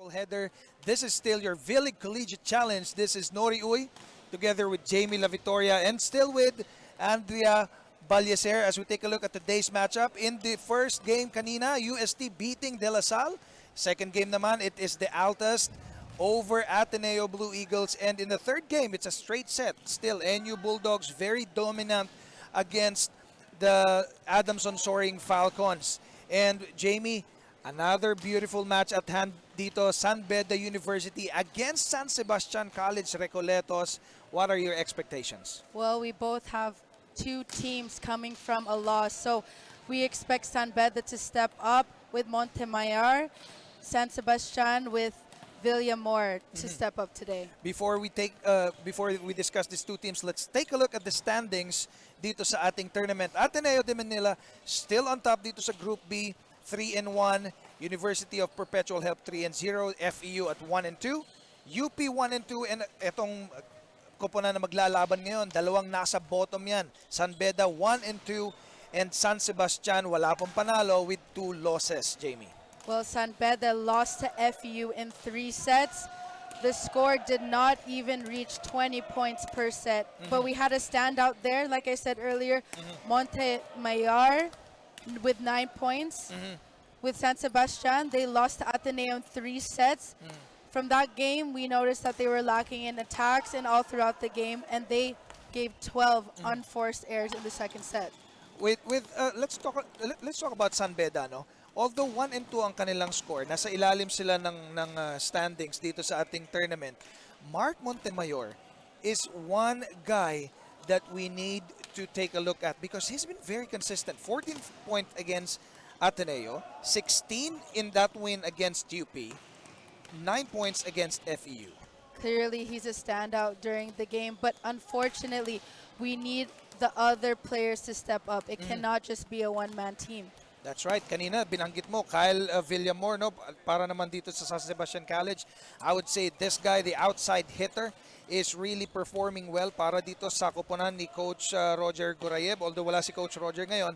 header. This is still your vleague Collegiate Challenge. This is Nori Uy together with Jamie La Victoria and still with Andrea Balyeser as we take a look at today's matchup. In the first game kanina, UST beating De La Salle. Second game naman, it is the Altas over Ateneo Blue Eagles. And in the third game, it's a straight set. Still, NU Bulldogs very dominant against the Adamson Soaring Falcons. And Jamie, another beautiful match at hand dito, San Beda University against San Sebastian College Recoletos. What are your expectations? Well, we both have two teams coming from a loss, so we expect San Beda to step up with Montemayor, San Sebastian with Villamor to step up today. Before we discuss these two teams, let's take a look at the standings dito sa ating tournament. Ateneo de Manila still on top dito sa Group B, 3-1. University of Perpetual Help 3-0. FEU at 1-2. UP 1-2, and etong koponan na maglalaban ngayon, dalawang nasa bottom yan. San Beda 1-2 and San Sebastian wala pang panalo with 2 losses, Jamie. Well, San Beda lost to FEU in 3 sets. The score did not even reach 20 points per set. But we had a standout there, like I said earlier, Montemayor with 9 points. With San Sebastian, they lost to Ateneo in 3 sets. From that game, we noticed that they were lacking in attacks and all throughout the game, and they gave 12 unforced errors in the second set. Let's talk about San Beda, no? Although 1-2 ang kanilang score, nasa ilalim sila ng standings dito sa ating tournament. Mark Montemayor is one guy that we need to take a look at because he's been very consistent. 14 points against Ateneo, 16 in that win against UP, 9 points against FEU. Clearly, he's a standout during the game, but unfortunately, we need the other players to step up. It cannot just be a one-man team. That's right. Kanina, binanggit mo, Kyle Villamor, no? Para naman dito sa San Sebastian College. I would say this guy, the outside hitter, is really performing well para dito sa koponan ni Coach Roger Gurayev. Although wala si Coach Roger ngayon,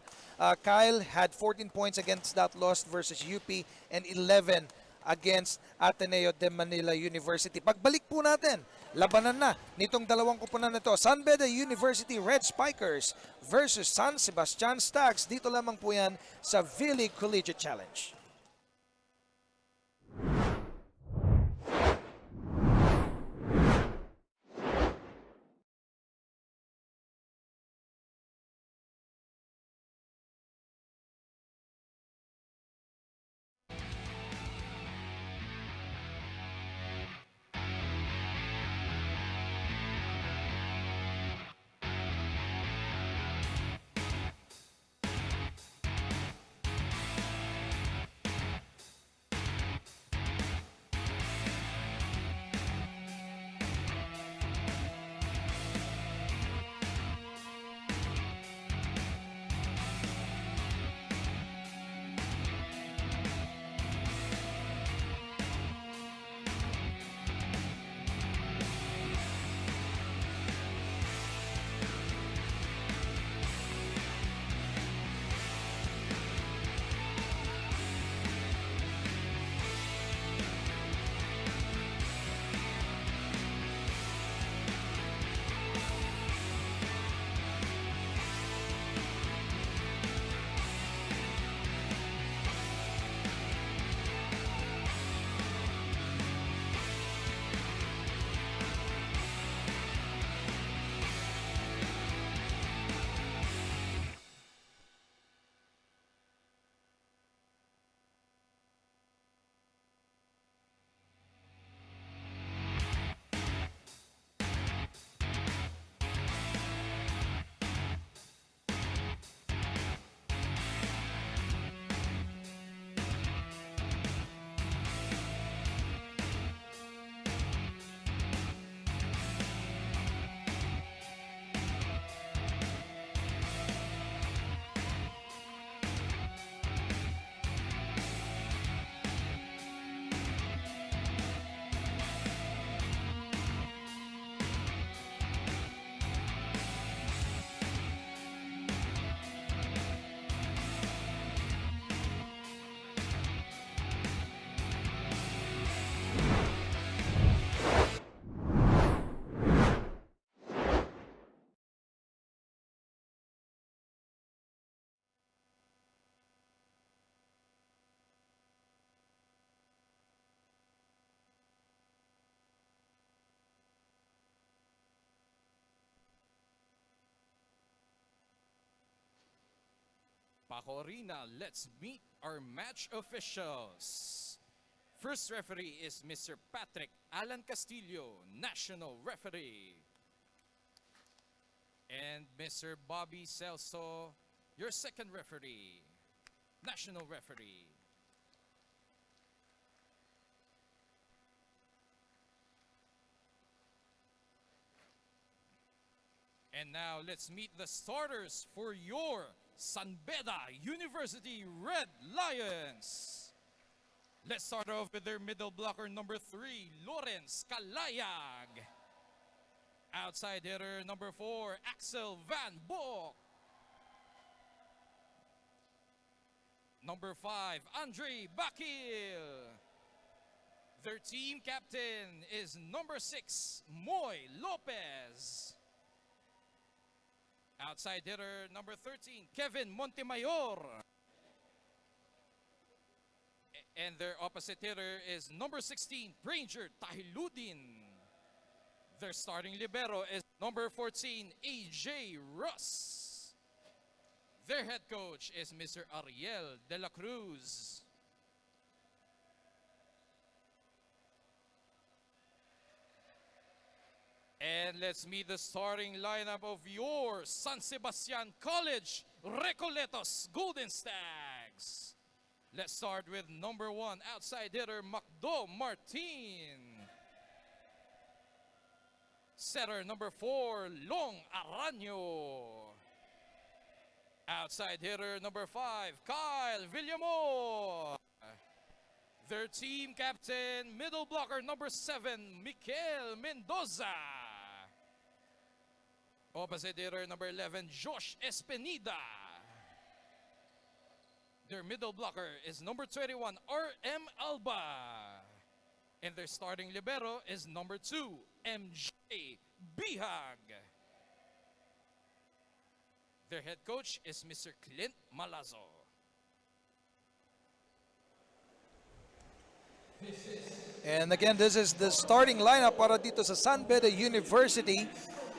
Kyle had 14 points against that loss versus UP and 11 against Ateneo de Manila University. Pagbalik po natin, labanan na nitong dalawang koponan na ito. San Beda University Red Spikers versus San Sebastian Stags. Dito lamang po yan sa vleague Collegiate Challenge. Paco Arena, let's meet our match officials. First referee is Mr. Patrick Alan Castillo, National Referee. And Mr. Bobby Celso, your second referee, National Referee. And now let's meet the starters for your San Beda University Red Lions. Let's start off with their middle blocker number 3, Lawrence Calayag. Outside hitter number 4, Axel Van Boek. Number 5, Andre Bakil. Their team captain is number 6, Moy Lopez. Outside hitter number 13, Kevin Montemayor. And their opposite hitter is number 16, Ranger Tahiludin. Their starting libero is number 14, AJ Russ. Their head coach is Mr. Ariel De La Cruz. And let's meet the starting lineup of your San Sebastian College Recoletos Golden Stags. Let's start with number 1, outside hitter Macdo Martin. Setter number 4, Long Aranyo. Outside hitter number 5, Kyle Villamor. Their team captain, middle blocker number 7, Mikel Mendoza. Opposite hitter number 11, Josh Espenida. Their middle blocker is number 21, RM Alba. And their starting libero is number 2, MJ Bihag. Their head coach is Mr. Clint Malazo. And again, this is the starting lineup para dito sa San Beda University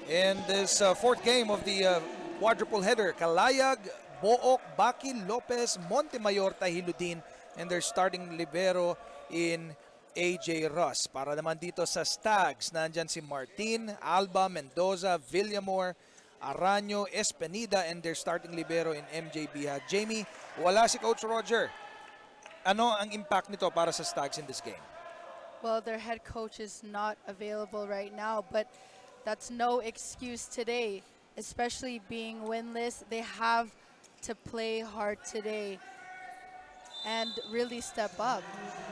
in this fourth game of the quadruple header. Calayag, Book, Bakil, Lopez, Montemayor, Tahiludin, and their starting libero in AJ Russ. Para naman dito sa Stags, nandyan si Martin, Alba, Mendoza, Villamor, Aranyo, Espenida, and their starting libero in MJ Bihag. Jamie, wala si Coach Roger. Ano ang impact nito para sa Stags in this game? Well, their head coach is not available right now, but that's no excuse today, especially being winless. They have to play hard today and really step up.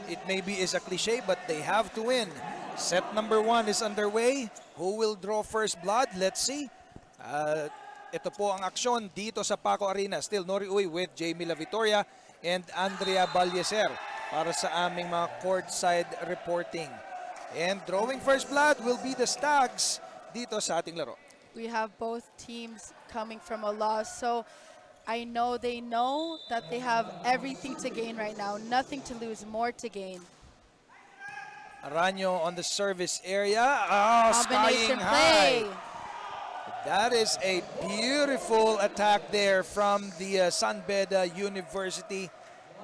It maybe is a cliche, but they have to win. Set number 1 is underway. Who will draw first blood? Let's see. Ito po ang aksyon dito sa Paco Arena. Still Nori Uy with Jamie La Vitoria and Andrea Balyeser para sa aming mga courtside reporting. And drawing first blood will be the Stags dito sa ating laro. We have both teams coming from a loss, so I know they know that they have everything to gain right now, nothing to lose, more to gain. Aranyo on the service area. Combination Skying high. play. That is a beautiful attack there from the San Beda University.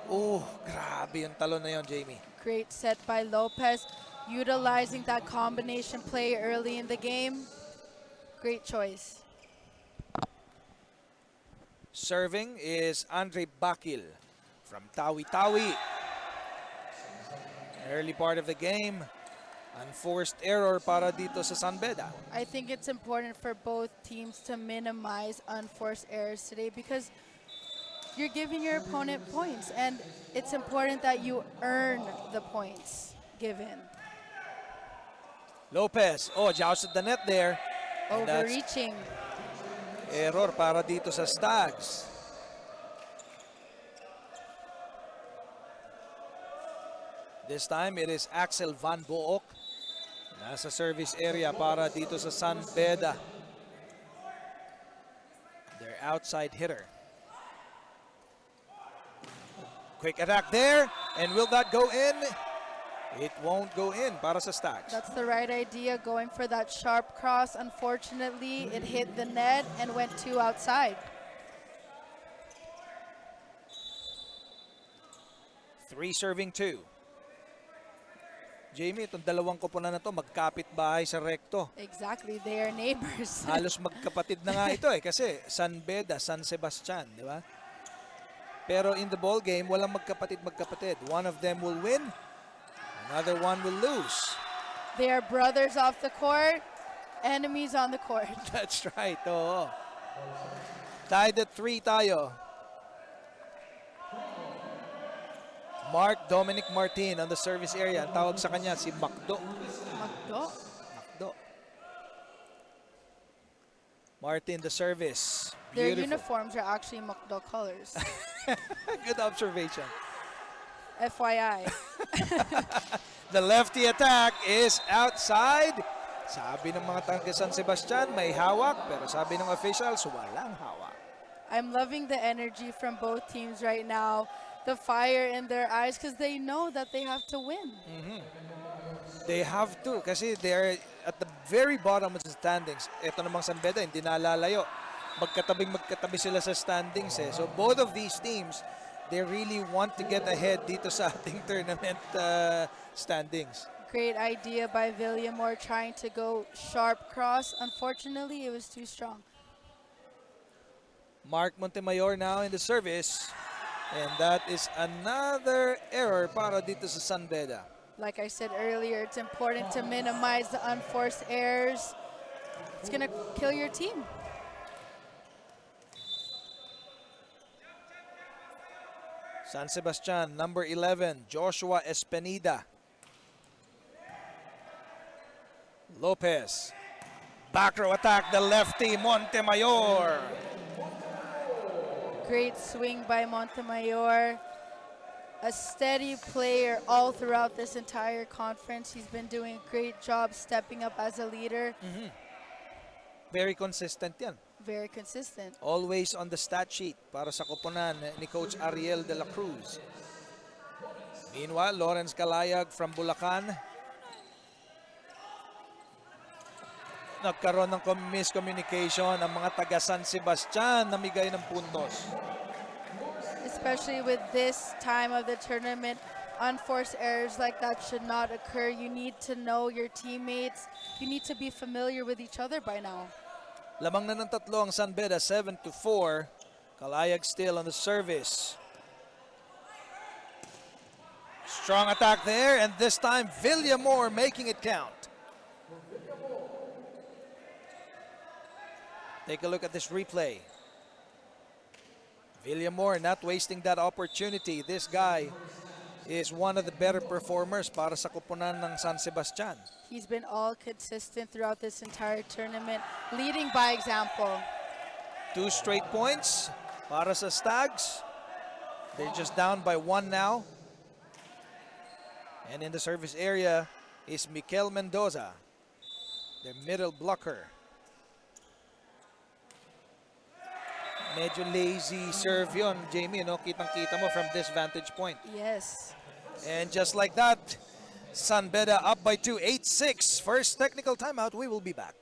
Oh, grabe yung talon na yun, Jamie. Great set by Lopez, utilizing that combination play early in the game. Great choice. Serving is Andre Bakil from Tawi-Tawi. Early part of the game, unforced error para dito sa San Beda. I think it's important for both teams to minimize unforced errors today because you're giving your opponent points, and it's important that you earn the points given. Lopez, jousted the net there. And that's Overreaching. error para dito sa Stags. This time it is Axel Van Book. Nasa service area para dito sa San Beda. Their outside hitter. Quick attack there, and will that go in? It won't go in para sa Stags. That's the right idea, going for that sharp cross. Unfortunately, it hit the net and went 2 outside. 3 serving 2. Jamie, itong dalawang koponan na to, magkapit bahay sa rekto. Exactly, they are neighbors. Halos magkapatid na nga ito kasi San Beda, San Sebastian, di ba? Pero in the ball game, walang magkapatid. One of them will win, another one will lose. They are brothers off the court, enemies on the court. That's right, oo. Tied at 3 tayo. Mark Dominic Martin on the service area. Ang tawag sa kanya si Macdo. Magdo. Martin, the service. Their Beautiful. uniforms are actually Magdo colors. Good observation. FYI. The lefty attack is outside. Sabi ng mga taga San Sebastian, may hawak. Pero sabi ng officials, walang hawak. I'm loving the energy from both teams right now. The fire in their eyes because they know that they have to win. They have to kasi they're at the very bottom of the standings. Ito namang San Beda, hindi nalalayo. Magkatabi sila sa standings eh. So both of these teams, they really want to get ahead dito sa ating tournament standings. Great idea by Villamor trying to go sharp cross. Unfortunately, it was too strong. Mark Montemayor now in the service. And that is another error para dito sa San Beda. Like I said earlier, it's important to minimize the unforced errors. It's going to kill your team. San Sebastian, number 11, Joshua Espenida. Lopez. Back row attack, the lefty, Montemayor. Great swing by Montemayor. A steady player all throughout this entire conference. He's been doing a great job stepping up as a leader. Very consistent yan. Very consistent. Always on the stat sheet para sa koponan ni Coach Ariel de la Cruz. Meanwhile, Lawrence Calayag from Bulacan. Nagkaroon ng miscommunication ang mga taga San Sebastian, namigay ng puntos. Especially with this time of the tournament, unforced errors like that should not occur. You need to know your teammates. You need to be familiar with each other by now. Lamang na ng tatlo ang San Beda, 7-4. Calayag still on the service. Strong attack there, and this time Villamor making it count. Take a look at this replay. Villamor not wasting that opportunity. This guy is one of the better performers para sa koponan ng San Sebastian. He's been all consistent throughout this entire tournament, leading by example. 2 straight points para sa Stags. They're just down by 1 now. And in the service area is Mikel Mendoza, their middle blocker. Medyo lazy serve yun, Jamie, no? Kitang-kita mo from this vantage point. Yes. And just like that, San Beda up by 2, 8-6. First technical timeout, we will be back.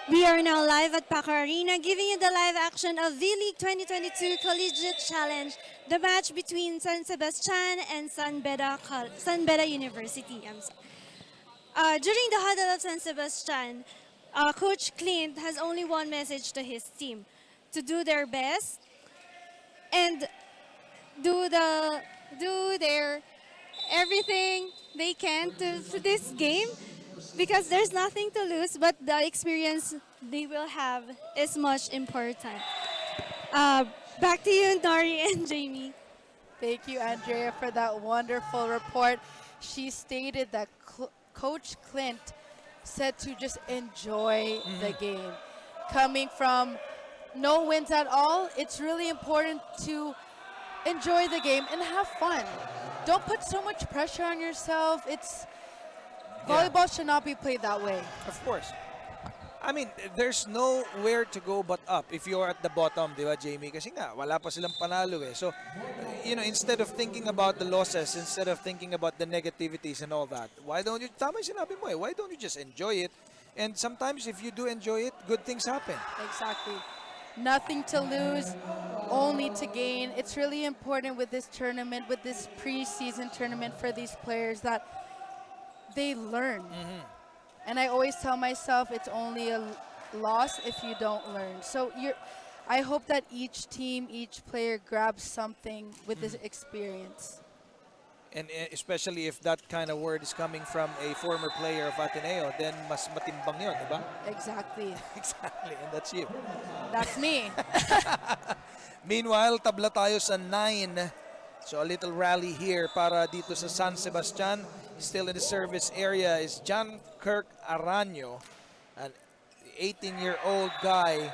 We are now live at Paco Arena, giving you the live action of vleague 2022 Collegiate Challenge, the match between San Sebastian and San Beda University. During the huddle of San Sebastian, Coach Clint has only one message to his team: to do their best and do their everything they can to this game. Because there's nothing to lose, but the experience they will have is much important. Back to you, Nori and Jamie. Thank you, Andrea, for that wonderful report. She stated that Coach Clint said to just enjoy the game. Coming from no wins at all, it's really important to enjoy the game and have fun. Don't put so much pressure on yourself. Volleyball should not be played that way. Of course. I mean, there's nowhere to go but up if you're at the bottom, di ba, Jamie? Kasi nga, wala pa silang panalo eh. So, instead of thinking about the losses, instead of thinking about the negativities and all that, why don't you, tama yung sinabi mo eh, why don't you just enjoy it? And sometimes if you do enjoy it, good things happen. Exactly. Nothing to lose, only to gain. It's really important with this tournament, with this preseason tournament for these players that they learn. And I always tell myself it's only a loss if you don't learn. So I hope that each team, each player grabs something with this experience. And especially if that kind of word is coming from a former player of Ateneo, then mas matimbang yun, di ba? Exactly. Exactly, and that's you. That's me. Meanwhile, tabla tayo sa 9. So a little rally here para dito sa San Sebastian. Still in the service area is John Kirk Aranyo, an 18-year-old guy.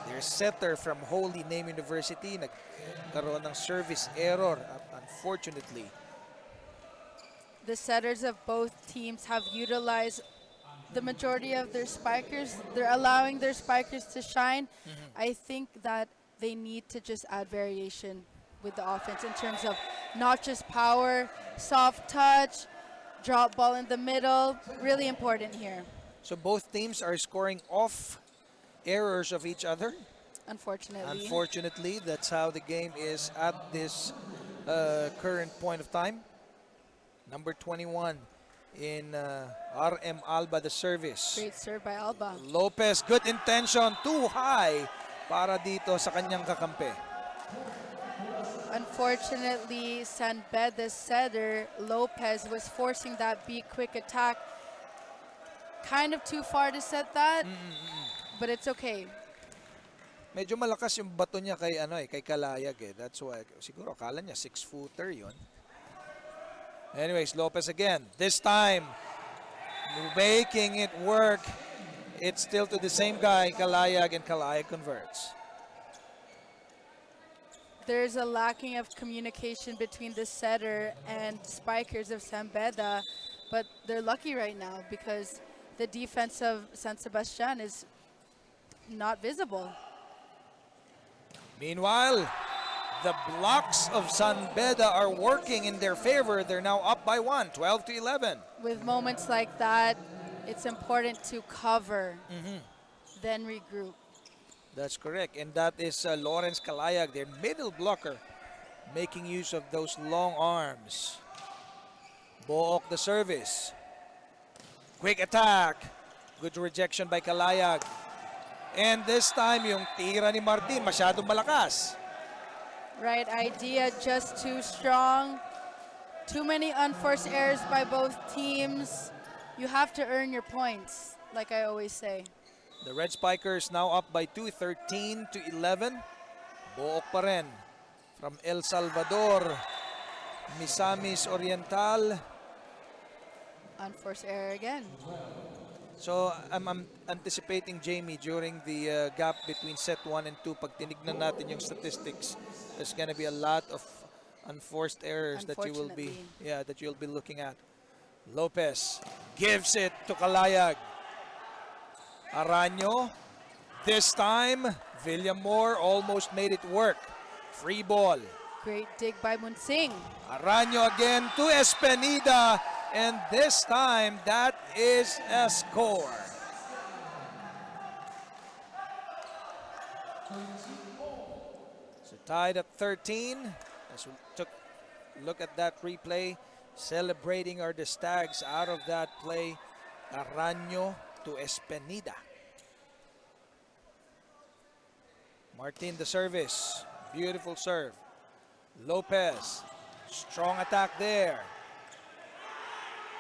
Their setter from Holy Name University. Nagkaroon ng service error, unfortunately. The setters of both teams have utilized the majority of their spikers. They're allowing their spikers to shine. I think that they need to just add variation with the offense in terms of not just power, soft touch, drop ball in the middle. Really important here. So both teams are scoring off errors of each other. Unfortunately. Unfortunately, that's how the game is at this current point of time. Number 21 in RM Alba, the service. Great serve by Alba. Lopez, good intention, too high para dito sa kanyang kakampi. Unfortunately, San Beda's setter, Lopez, was forcing that quick attack. Kind of too far to set that, but it's okay. Medyo malakas yung bato niya kay kay Kalayag eh. That's why siguro akala niya 6-footer 'yon. Anyways, Lopez again. This time making it work. It's still to the same guy, Kalayag, and Kalayag converts. There's a lacking of communication between the setter and spikers of San Beda, but they're lucky right now because the defense of San Sebastian is not visible. Meanwhile, the blocks of San Beda are working in their favor. They're now up by 1, 12-11. With moments like that, it's important to cover, then regroup. That's correct. And that is Lawrence Kalayag, their middle blocker, making use of those long arms. Book the service. Quick attack. Good rejection by Kalayag. And this time, yung tira ni Martin, masyadong malakas. Right idea, just too strong. Too many unforced errors by both teams. You have to earn your points, like I always say. The Red Spikers now up by 2, 13-11. Book pa rin from El Salvador. Misamis Oriental. Unforced error again. So I'm anticipating, Jamie, during the gap between set 1 and 2, pag tinignan natin yung statistics, there's gonna be a lot of unforced errors that you'll be looking at. Lopez gives it to Kalayag. Aranyo, this time Villamor almost made it work. Free ball. Great dig by Munsing. Aranyo again to Espenida, and this time that is a score. So tied at 13 as we took a look at that replay, celebrating the Stags out of that play. Aranyo to Espenida. Martin the service. Beautiful serve. Lopez. Strong attack there.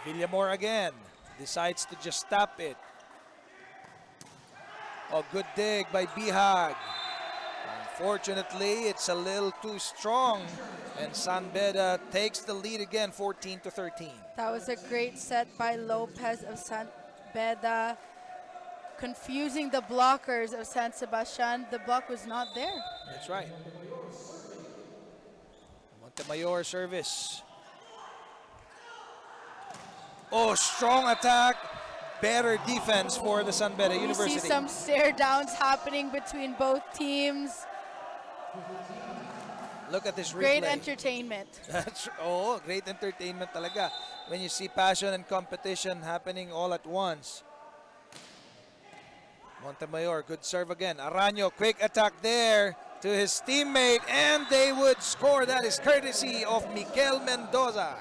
Villamor again. Decides to just stop it. Oh, good dig by Bihag. Unfortunately, it's a little too strong, and San Beda takes the lead again, 14-13. That was a great set by Lopez of San Beda, confusing the blockers of San Sebastian. The block was not there. That's right. Montemayor service. Oh, strong attack. Better defense for the San Beda We University. see some stare downs happening between both teams. Look at this replay. Great entertainment. Great entertainment talaga. When you see passion and competition happening all at once. Montemayor, good serve again. Araño, quick attack there to his teammate, and they would score. That is courtesy of Miguel Mendoza.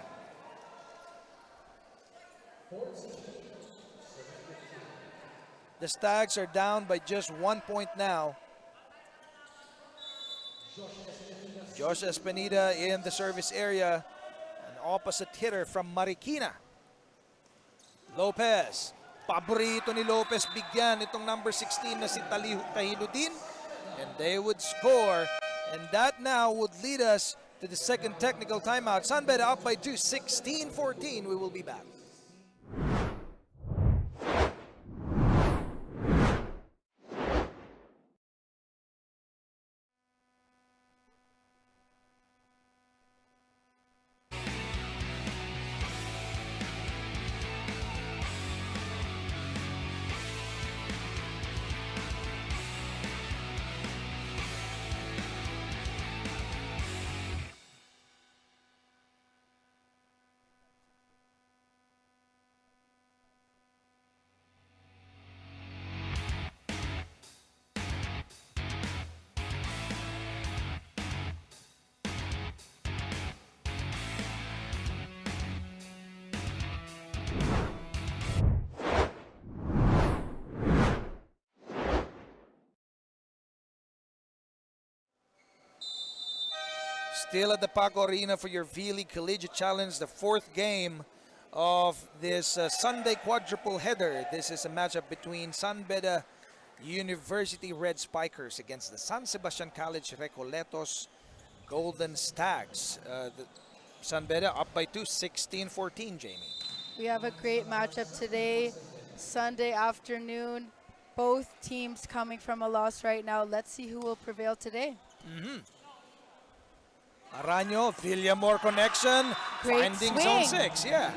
The Stags are down by just 1 point now. Josh Espinida in the service area. An opposite hitter from Marikina. Lopez. Paborito ni Lopez bigyan itong number 16 na si Tahiludin. And they would score. And that now would lead us to the second technical timeout. San Beda up by 2, 16-14. We will be back. Still at the Paco Arena for your vleague Collegiate Challenge, the fourth game of this Sunday quadruple header. This is a matchup between San Beda University Red Spikers against the San Sebastian College Recoletos Golden Stags. The San Beda up by 2, 16-14, Jamie. We have a great matchup today, Sunday afternoon. Both teams coming from a loss right now. Let's see who will prevail today. Araño, Villamor connection, Great finding swing. zone 6, yeah.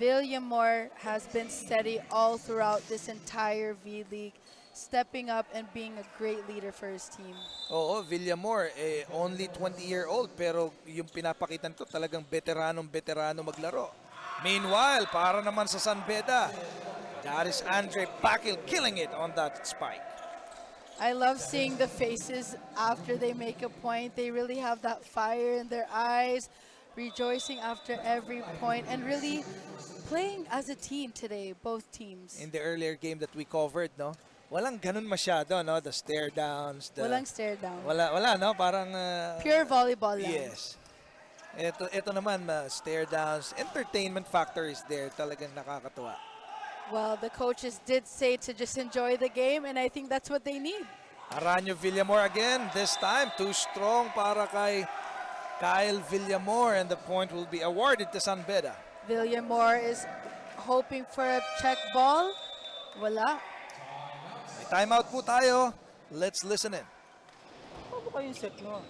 Villamor has been steady all throughout this entire V-League, stepping up and being a great leader for his team. Oo, Villamor, only 20-year-old, pero yung pinapakitan ko talagang veteranong maglaro. Meanwhile, para naman sa San Beda, that is Andre Bakil killing it on that spike. I love seeing the faces after they make a point. They really have that fire in their eyes, rejoicing after every point, and really playing as a team today, both teams. In the earlier game that we covered, no? Walang ganun masyado, no? The stare downs. Walang stare down. Wala, no? Parang... Pure volleyball lang. Yes. Ito naman, stare downs. Entertainment factor is there. Talagang nakakatuwa. Well, the coaches did say to just enjoy the game, and I think that's what they need. Araño Villamor again. This time, too strong para kay Kyle Villamor, and the point will be awarded to San Beda. Villamor is hoping for a check ball. Wala. May timeout po tayo. Let's listen in. Ano ba yung set nyo?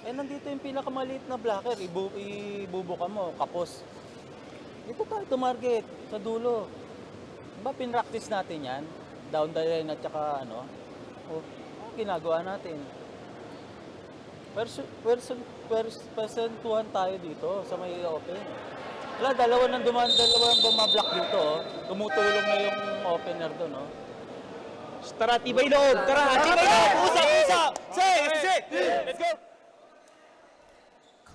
Nandito yung pinakamaliit na blocker. Ibubuka mo, kapos. Dito tayo tumarget sa dulo. Diba pinractice natin yan? Down the line at saka ano? Ginagawa natin. Persentuhan tayo dito sa may open. Wala, dalawa nang bumablock dito. Tumutulong na yung opener doon. Tara, tibay loob! Usap! Say! Let's go!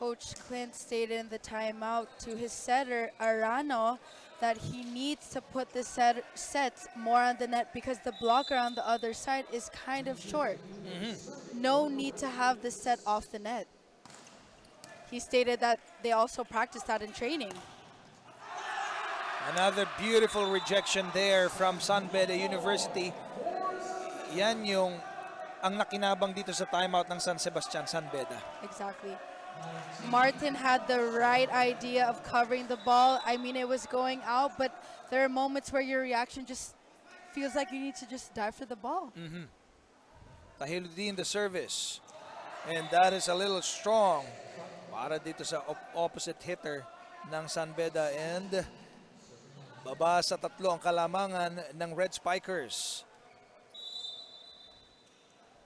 Coach Clint stated in the timeout to his setter, Arano, that he needs to put the sets more on the net because the blocker on the other side is kind of short. No need to have the set off the net. He stated that they also practice that in training. Another beautiful rejection there from San Beda University. yan yung ang nakinabang dito sa timeout ng San Sebastian, San Beda. Exactly. Martin had the right idea of covering the ball. I mean, it was going out, but there are moments where your reaction just feels like you need to just dive for the ball. Tahiludin the service. And that is a little strong para dito sa opposite hitter ng San Beda. And baba sa 3 ang kalamangan ng Red Spikers.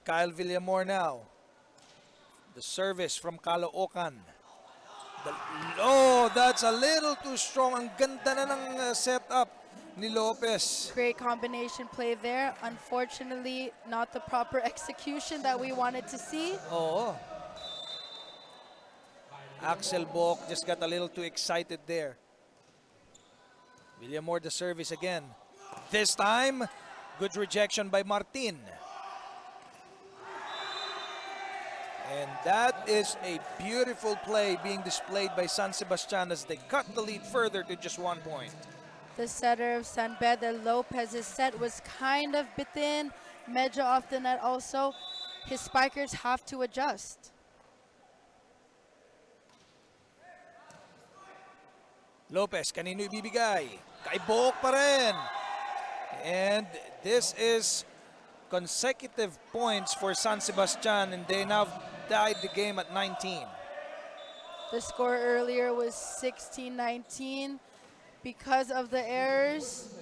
Kyle Villamor now. The service from Caloocan. Oh, that's a little too strong. Ang ganda na ng setup ni Lopez. Great combination play there. Unfortunately, not the proper execution that we wanted to see. Oo. Axel Bok just got a little too excited there. Villamor the service again. This time, good rejection by Martin. And that is a beautiful play being displayed by San Sebastian as they cut the lead further to just 1 point. The setter of San Beda, Lopez's set was kind of bitin, medyo off the net also. His spikers have to adjust. Lopez, kanino ibibigay? Kay Bok pa rin. And this is consecutive points for San Sebastian, and they now tied the game at 19. The score earlier was 16-19. Because of the errors,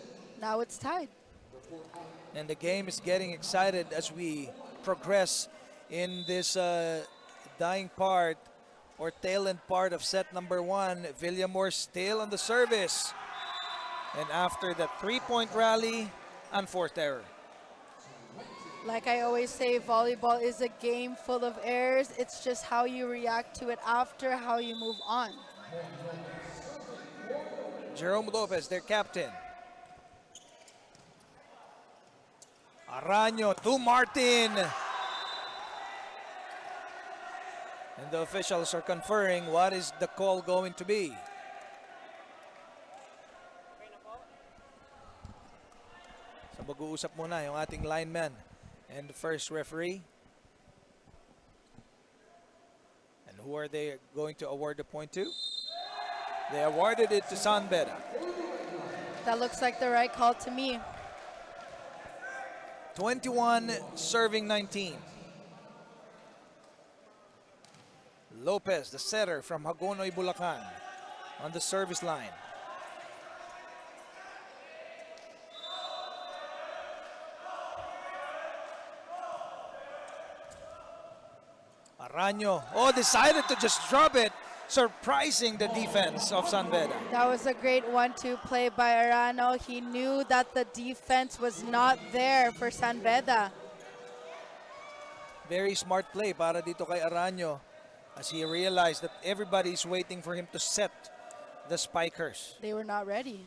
now it's tied. And the game is getting excited as we progress in this dying part or tail end part of set number 1. Villamor still on the service. And after the 3-point rally, unforced error. Like I always say, volleyball is a game full of errors. It's just how you react to it after, how you move on. Jerome Lopez, their captain. Araño to Martin. And the officials are conferring what is the call going to be. So mag-uusap muna yung ating lineman and the first referee. And who are they going to award the point to? They awarded it to San Beda. That looks like the right call to me. 21 serving 19. Lopez, the setter from Hagonoy, Bulacan, on the service line. Araño, decided to just drop it, surprising the defense of San Beda. That was a great 1-2 play by Arano. He knew that the defense was not there for San Beda. Very smart play para dito kay Araño as he realized that everybody's waiting for him to set the spikers. They were not ready.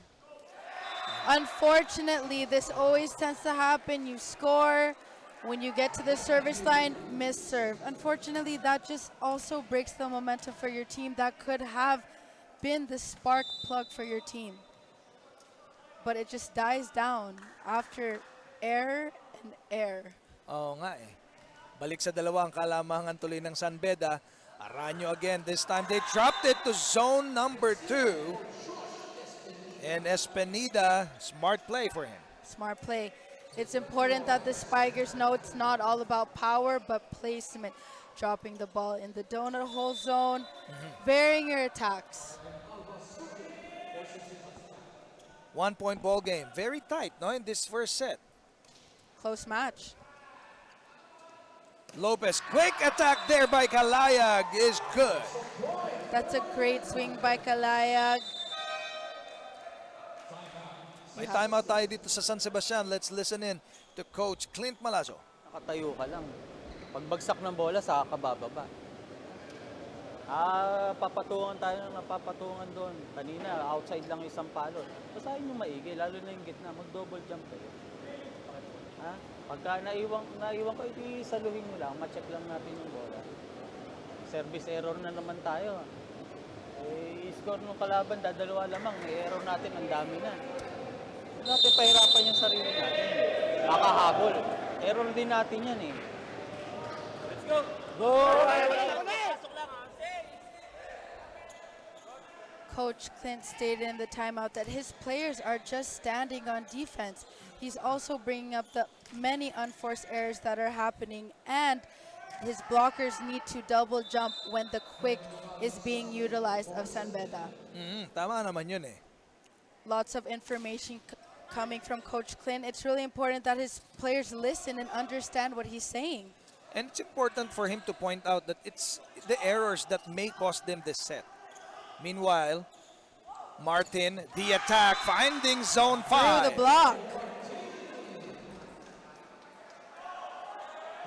Unfortunately, this always tends to happen. You score. When you get to the service line, miss serve. Unfortunately, that just also breaks the momentum for your team. That could have been the spark plug for your team. But it just dies down after error and error. Oo nga eh. Balik sa dalawang kalamangan tuloy ng San Beda. Araño again. This time they dropped it to zone number 2. And Espenida, smart play for him. Smart play. It's important that the spikers know it's not all about power, but placement. Dropping the ball in the donut hole zone, varying your attacks. 1 point ball game. Very tight, no, in this first set. Close match. Lopez, quick attack there by Kalayag is good. That's a great swing by Kalayag. May timeout tayo dito sa San Sebastian. Let's listen in to Coach Clint Malazo. Nakatayo ka lang. Pagbagsak ng bola, saka ka bababa. Papatungan tayo na napapatungan doon. Kanina, outside lang yung isang palo. Basahin nyo maigi, lalo na yung gitna. Mag-double jump kayo. Pagka naiwan ko, saluhin nyo lang. Ma-check lang natin yung bola. Service error na naman tayo. I-score ng kalaban, dadalawa lamang. May error natin, ang dami na. Natin pahirapan yung sarili natin. Makahabol. Error din natin yan eh. Let's go! Go! Coach Clint stated in the timeout that his players are just standing on defense. He's also bringing up the many unforced errors that are happening, and his blockers need to double jump when the quick is being utilized of San Beda. Tama naman yun eh. Lots of information coming from Coach Clint. It's really important that his players listen and understand what he's saying. And it's important for him to point out that it's the errors that may cost them this set. Meanwhile, Martin, the attack, finding zone 5. Through the block.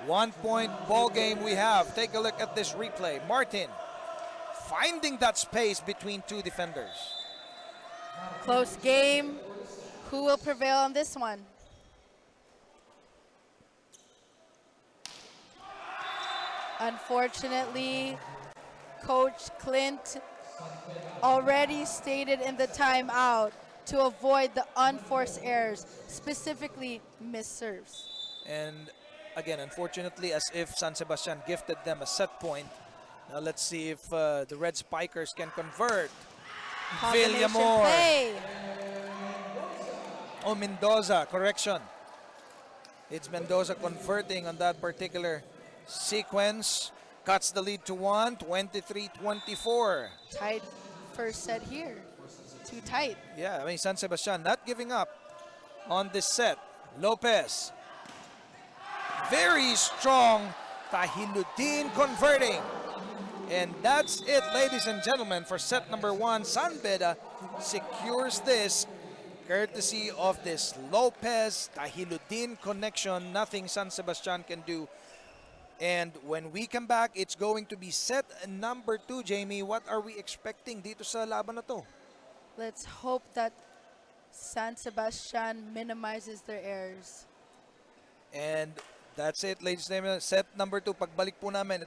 1 point ball game we have. Take a look at this replay. Martin finding that space between two defenders. Close game. Who will prevail on this one? Unfortunately, Coach Clint already stated in the timeout to avoid the unforced errors, specifically missed serves. And again, unfortunately, as if San Sebastian gifted them a set point. Now let's see if the Red Spikers can convert. Combination Villamor. play. Oh, Mendoza, correction. It's Mendoza converting on that particular sequence. Cuts the lead to 1, 23-24. Tight first set here. Too tight. Yeah, I mean, San Sebastian not giving up on this set. Lopez. Very strong. Tahiludin converting. And that's it, ladies and gentlemen, for set number 1. San Beda secures this courtesy of this Lopez Tahiludin connection. Nothing San Sebastian can do. And when we come back, it's going to be set number 2. Jamie, what are we expecting dito sa laban na to? Let's hope that San Sebastian minimizes their errors. And that's it, ladies and gentlemen. Set number 2. Pagbalik po namin.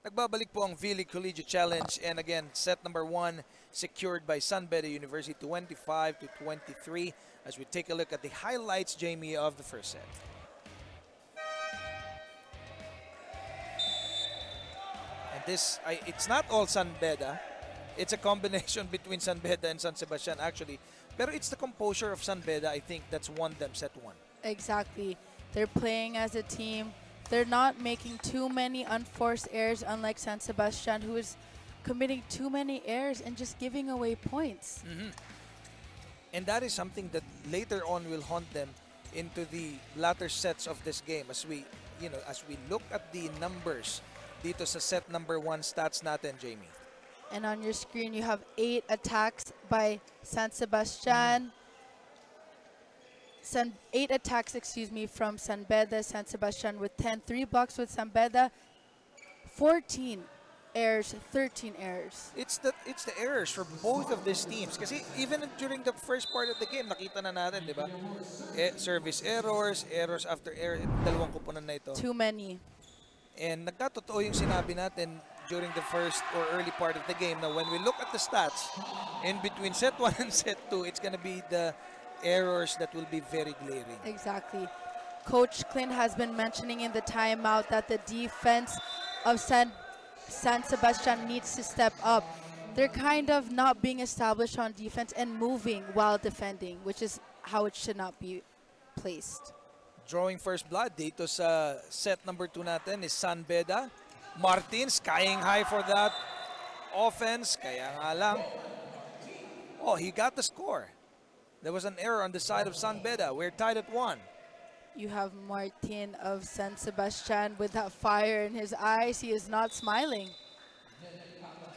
Nagbabalik po ang vleague Collegiate Challenge, and again, set number 1 secured by San Beda University 25-23 as we take a look at the highlights, Jamie, of the first set. And this, it's not all San Beda. It's a combination between San Beda and San Sebastian actually. Pero it's the composure of San Beda, I think, that's won them set 1. Exactly. They're playing as a team. They're not making too many unforced errors, unlike San Sebastian, who is committing too many errors and just giving away points. And that is something that later on will haunt them into the latter sets of this game as we, as we look at the numbers dito sa set number 1 stats natin, Jamie. And on your screen, you have 8 attacks by San Sebastian, 8 attacks, excuse me, from San Beda. San Sebastian with 10, 3 blocks with San Beda, 14 errors, 13 errors. It's the errors for both of these teams. Kasi even during the first part of the game, nakita na natin, di ba? Service errors, errors after error, dalawang kupunan na ito. Too many. And nagkatotoo yung sinabi natin during the first or early part of the game na when we look at the stats, in between set 1 and set 2, it's gonna be the errors that will be very glaring. Exactly. Coach Clint has been mentioning in the timeout that the defense of San Sebastian needs to step up. They're kind of not being established on defense and moving while defending, which is how it should not be placed. Drawing first blood dito sa set number 2 natin is San Beda. Martin skying high for that offense. Kaya nga lang, oh, he got the score. There was an error on the side of San Beda. We're tied at 1. You have Martin of San Sebastian with that fire in his eyes. He is not smiling.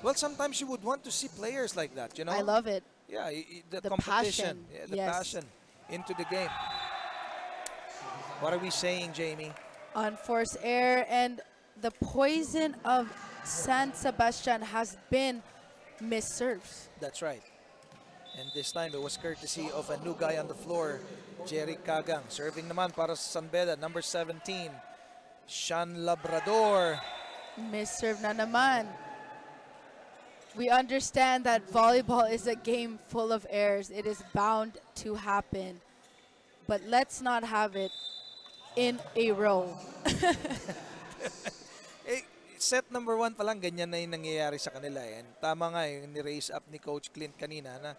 Well, sometimes you would want to see players like that, you know? I love it. Yeah, the The competition, passion, yeah, the yes. passion into the game. What are we saying, Jamie? Unforced error, and the poison of San Sebastian has been missed serves. That's right. And this time it was courtesy of a new guy on the floor, Jerry Kagang. Serving naman para sa San Beda, number 17, Sean Labrador. Missed serve na naman. We understand that volleyball is a game full of errors. It is bound to happen. But let's not have it in a row. Eh, set number 1 pa lang, ganyan na yung nangyayari sa kanila. And tama nga yung ni-raise up ni Coach Clint kanina na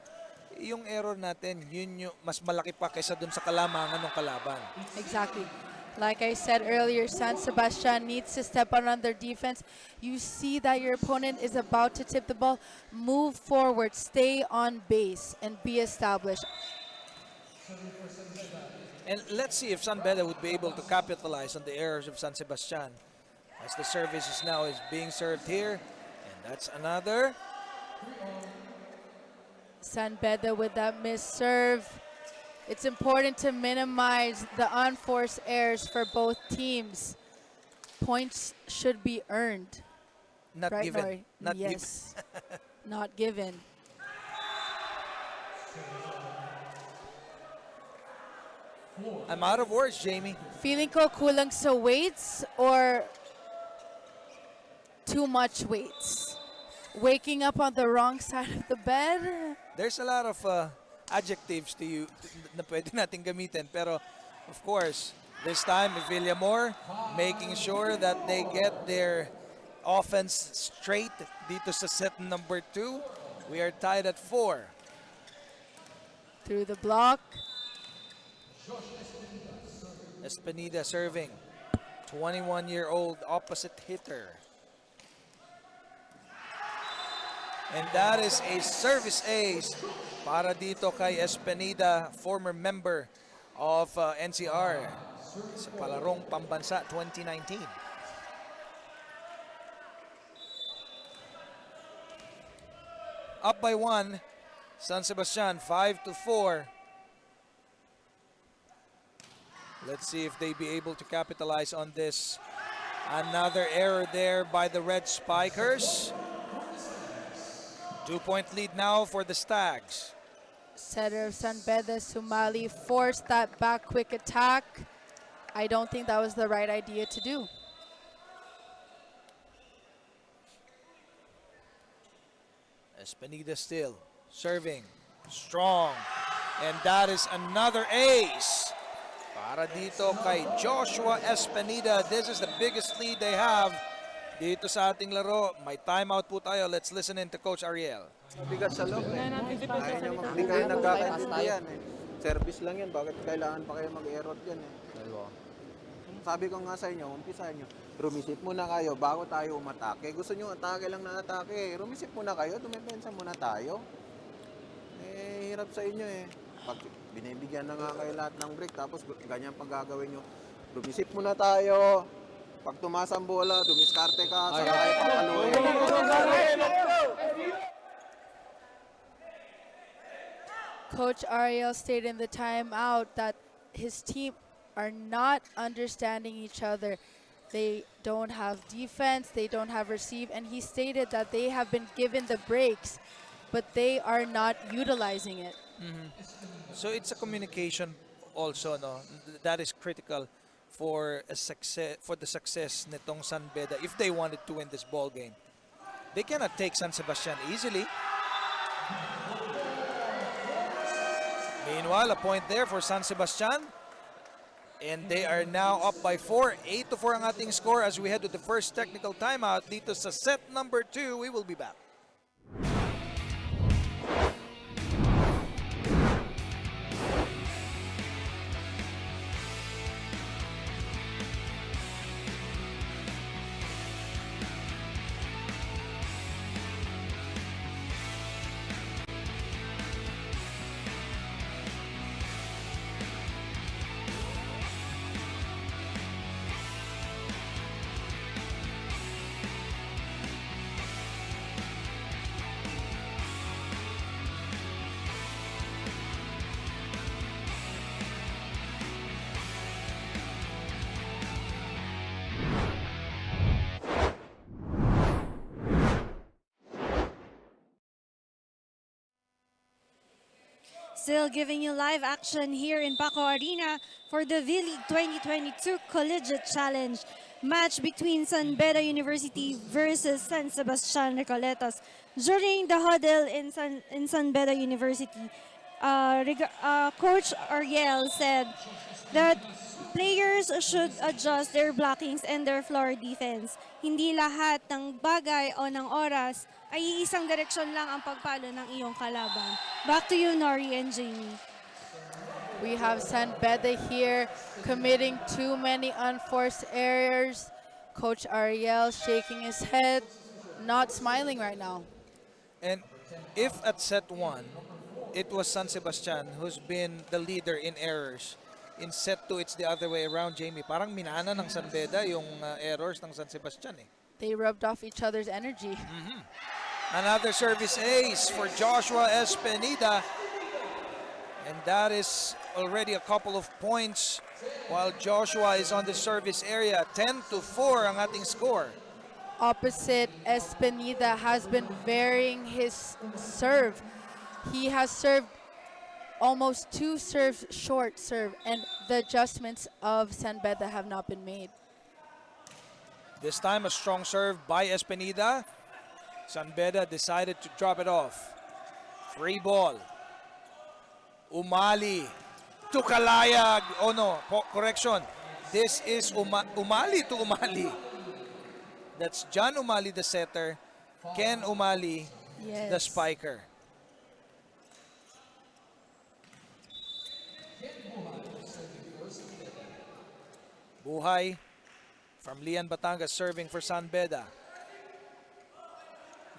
yung error natin, yun yung mas malaki pa kaysa dun sa kalamangan ng kalaban. Exactly. Like I said earlier, San Sebastian needs to step on their defense. You see that your opponent is about to tip the ball. Move forward, stay on base, and be established. And let's see if San Beda would be able to capitalize on the errors of San Sebastian. As the service is now being served here. And that's another. San Beda with that missed serve. It's important to minimize the unforced errors for both teams. Points should be earned. Not Right, given. Nori? Not given. yes. Not given. I'm out of words, Jamie. Feeling ko kulang sa weights or too much weights? Waking up on the wrong side of the bed? There's a lot of adjectives to you na pwede natin gamitin. Pero, of course, this time, Villamor making sure that they get their offense straight dito sa set number 2. We are tied at 4. Through the block. Espinida serving. 21-year-old opposite hitter. And that is a service ace para dito kay Espinida, former member of NCR sa palarong pambansa 2019. Up by 1, San Sebastian 5-4. Let's see if they be able to capitalize on this. Another error there by the Red Spikers. 2-point lead now for the Stags. Setter of San Beda, Sumali forced that back quick attack. I don't think that was the right idea to do. Espinida still serving strong. And that is another ace para dito kay Joshua Espinida. This is the biggest lead they have dito sa ating laro. May timeout po tayo. Let's listen in to Coach Ariel. Bigat sa loob eh. Hindi kayo nagkakaintindihan eh. Service lang yan. Bakit kailangan pa kayo mag-error dyan eh? Sabi ko nga sa inyo, umpisahan nyo. Rumisip muna kayo bago tayo umatake. Gusto nyo atake lang na atake. Rumisip muna kayo, dumepensa muna tayo. Eh, hirap sa inyo eh. Pag binibigyan na nga kayo lahat ng break, tapos ganyan pang gagawin nyo. Rumisip muna tayo. Pag tumas ang bola, dumiskarte ka, saka kayo papaluin. Coach Ariel stated in the timeout that his team are not understanding each other. They don't have defense, they don't have receive, and he stated that they have been given the breaks, but they are not utilizing it. So it's a communication also, no? That is critical for a success, for the success nitong San Beda if they wanted to win this ball game. They cannot take San Sebastian easily. Meanwhile, a point there for San Sebastian. And they are now up by 4. 8-4 ang ating score as we head to the first technical timeout dito sa set number 2. We will be back. Still giving you live action here in Paco Arena for the vleague 2022 Collegiate Challenge match between San Beda University versus San Sebastian Recoletos. During the huddle in San Beda University, Coach Ariel said that players should adjust their blockings and their floor defense. Hindi lahat ng bagay o ng oras ay isang direksyon lang ang pagpalo ng iyong kalaban. Back to you, Nori and Jamie. We have San Beda here committing too many unforced errors. Coach Ariel shaking his head, not smiling right now. And if at set 1, it was San Sebastian who's been the leader in errors, in set 2, it's the other way around, Jamie. Parang minana ng San Beda yung errors ng San Sebastian eh. They rubbed off each other's energy. Another service ace for Joshua Espenida. And that is already a couple of points while Joshua is on the service area. 10-4 ang ating score. Opposite, Espenida has been varying his serve. He has served almost 2 serves short serve, and the adjustments of San Beda have not been made. This time a strong serve by Espenida. San Beda decided to drop it off. Free ball. Umali to Kalayag. Oh no, correction. This is Umali to Umali. That's John Umali, the setter. Ken Umali, the spiker. Buhay from Lian Batangas serving for San Beda.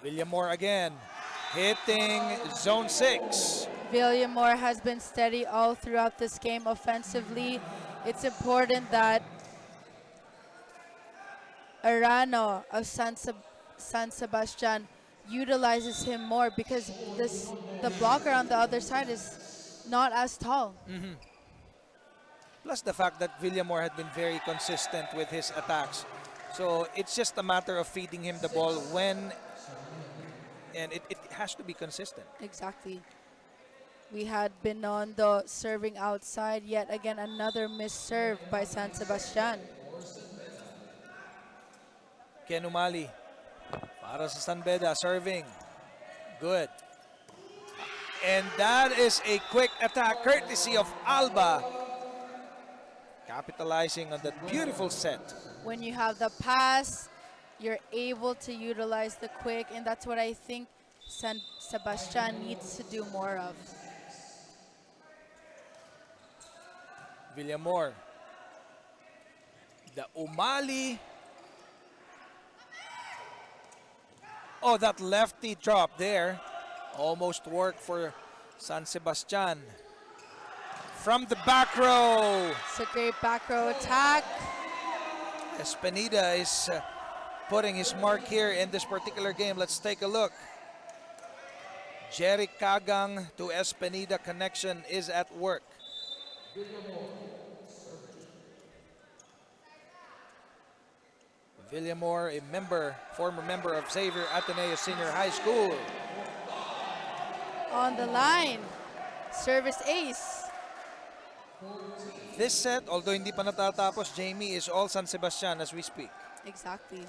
Villamor again, hitting zone 6. Villamor has been steady all throughout this game offensively. It's important that Arano of San Sebastian utilizes him more because the blocker on the other side is not as tall. Plus the fact that Villamor had been very consistent with his attacks. So it's just a matter of feeding him the ball when, and it has to be consistent. Exactly. We had been on the serving outside, yet again another missed serve by San Sebastian. Ken Umali para sa San Beda serving. Good. And that is a quick attack courtesy of Alba, capitalizing on that beautiful set. When you have the pass, you're able to utilize the quick, and that's what I think San Sebastian needs to do more of. Villamor. The Umali. Oh, that lefty drop there. Almost worked for San Sebastian. From the back row. It's a great back row attack. Espenida is putting his mark here in this particular game. Let's take a look. Jerry Kagang to Espenida connection is at work. Villamor, former member of Xavier Ateneo Senior High School. On the line. Service ace. This set, although hindi pa natatapos, Jamie, is all San Sebastian as we speak. Exactly.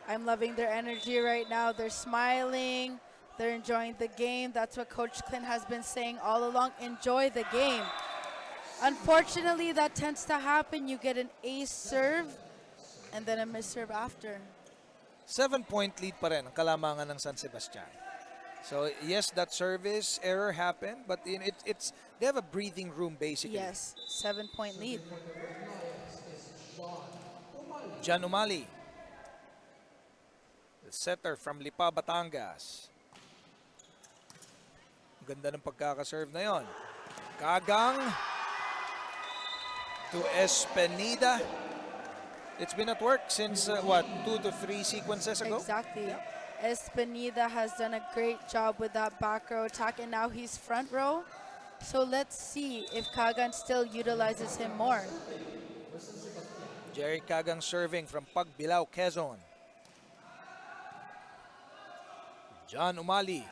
I'm loving their energy right now. They're smiling. They're enjoying the game. That's what Coach Clint has been saying all along. Enjoy the game. Unfortunately, that tends to happen. You get an ace serve and then a miss serve after. 7-point lead pa rin ang kalamangan ng San Sebastian. So yes, that service error happened, but they have a breathing room basically. Yes, 7-point lead. Jan Umali, the setter from Lipa, Batangas. Ganda ng pagkakaserve na yon. Kagang to Espenida. It's been at work since, 2 to 3 sequences ago? Exactly. Espenida has done a great job with that back row attack, and now he's front row. So let's see if Kagan still utilizes him more. Jerry Kagang serving from Pagbilao, Quezon. John Umali.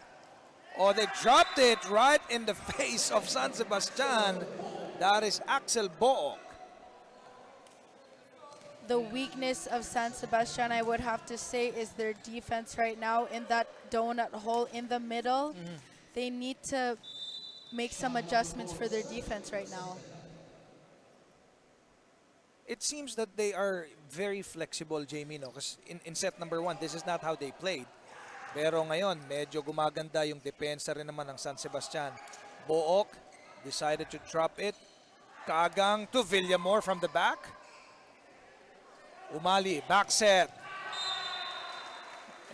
Oh, they dropped it right in the face of San Sebastian. That is Axel Book. The weakness of San Sebastian, I would have to say, is their defense right now in that donut hole in the middle. They need to make some adjustments for their defense right now. It seems that they are very flexible, Jamie, no? Because in set number 1, this is not how they played. Pero ngayon, medyo gumaganda yung depensa rin naman ng San Sebastian. Book decided to drop it. Kagang to Villamor from the back. Umali, back set.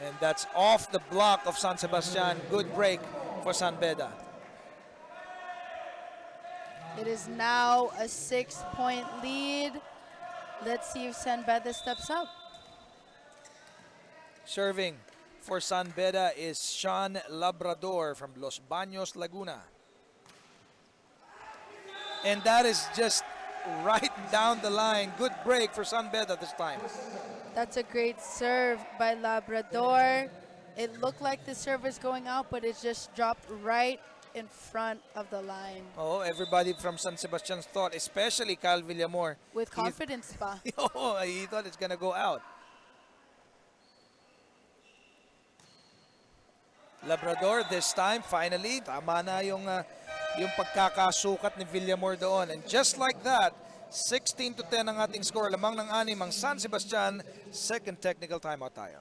And that's off the block of San Sebastian. Good break for San Beda. It is now a 6-point lead. Let's see if San Beda steps up. Serving for San Beda is Sean Labrador from Los Baños, Laguna. And that is just right down the line. Good break for San Beda this time. That's a great serve by Labrador. It looked like the serve was going out, but it just dropped right in front of the line. Oh, everybody from San Sebastian thought, especially Cal Villamor. With confidence pa. Oh, he thought it's gonna go out. Labrador this time, finally, tama na yung pagkakasukat ni Villamor doon. And just like that, 16-10 ang ating score. Lamang ng 6 ang San Sebastian. Second technical timeout tayo.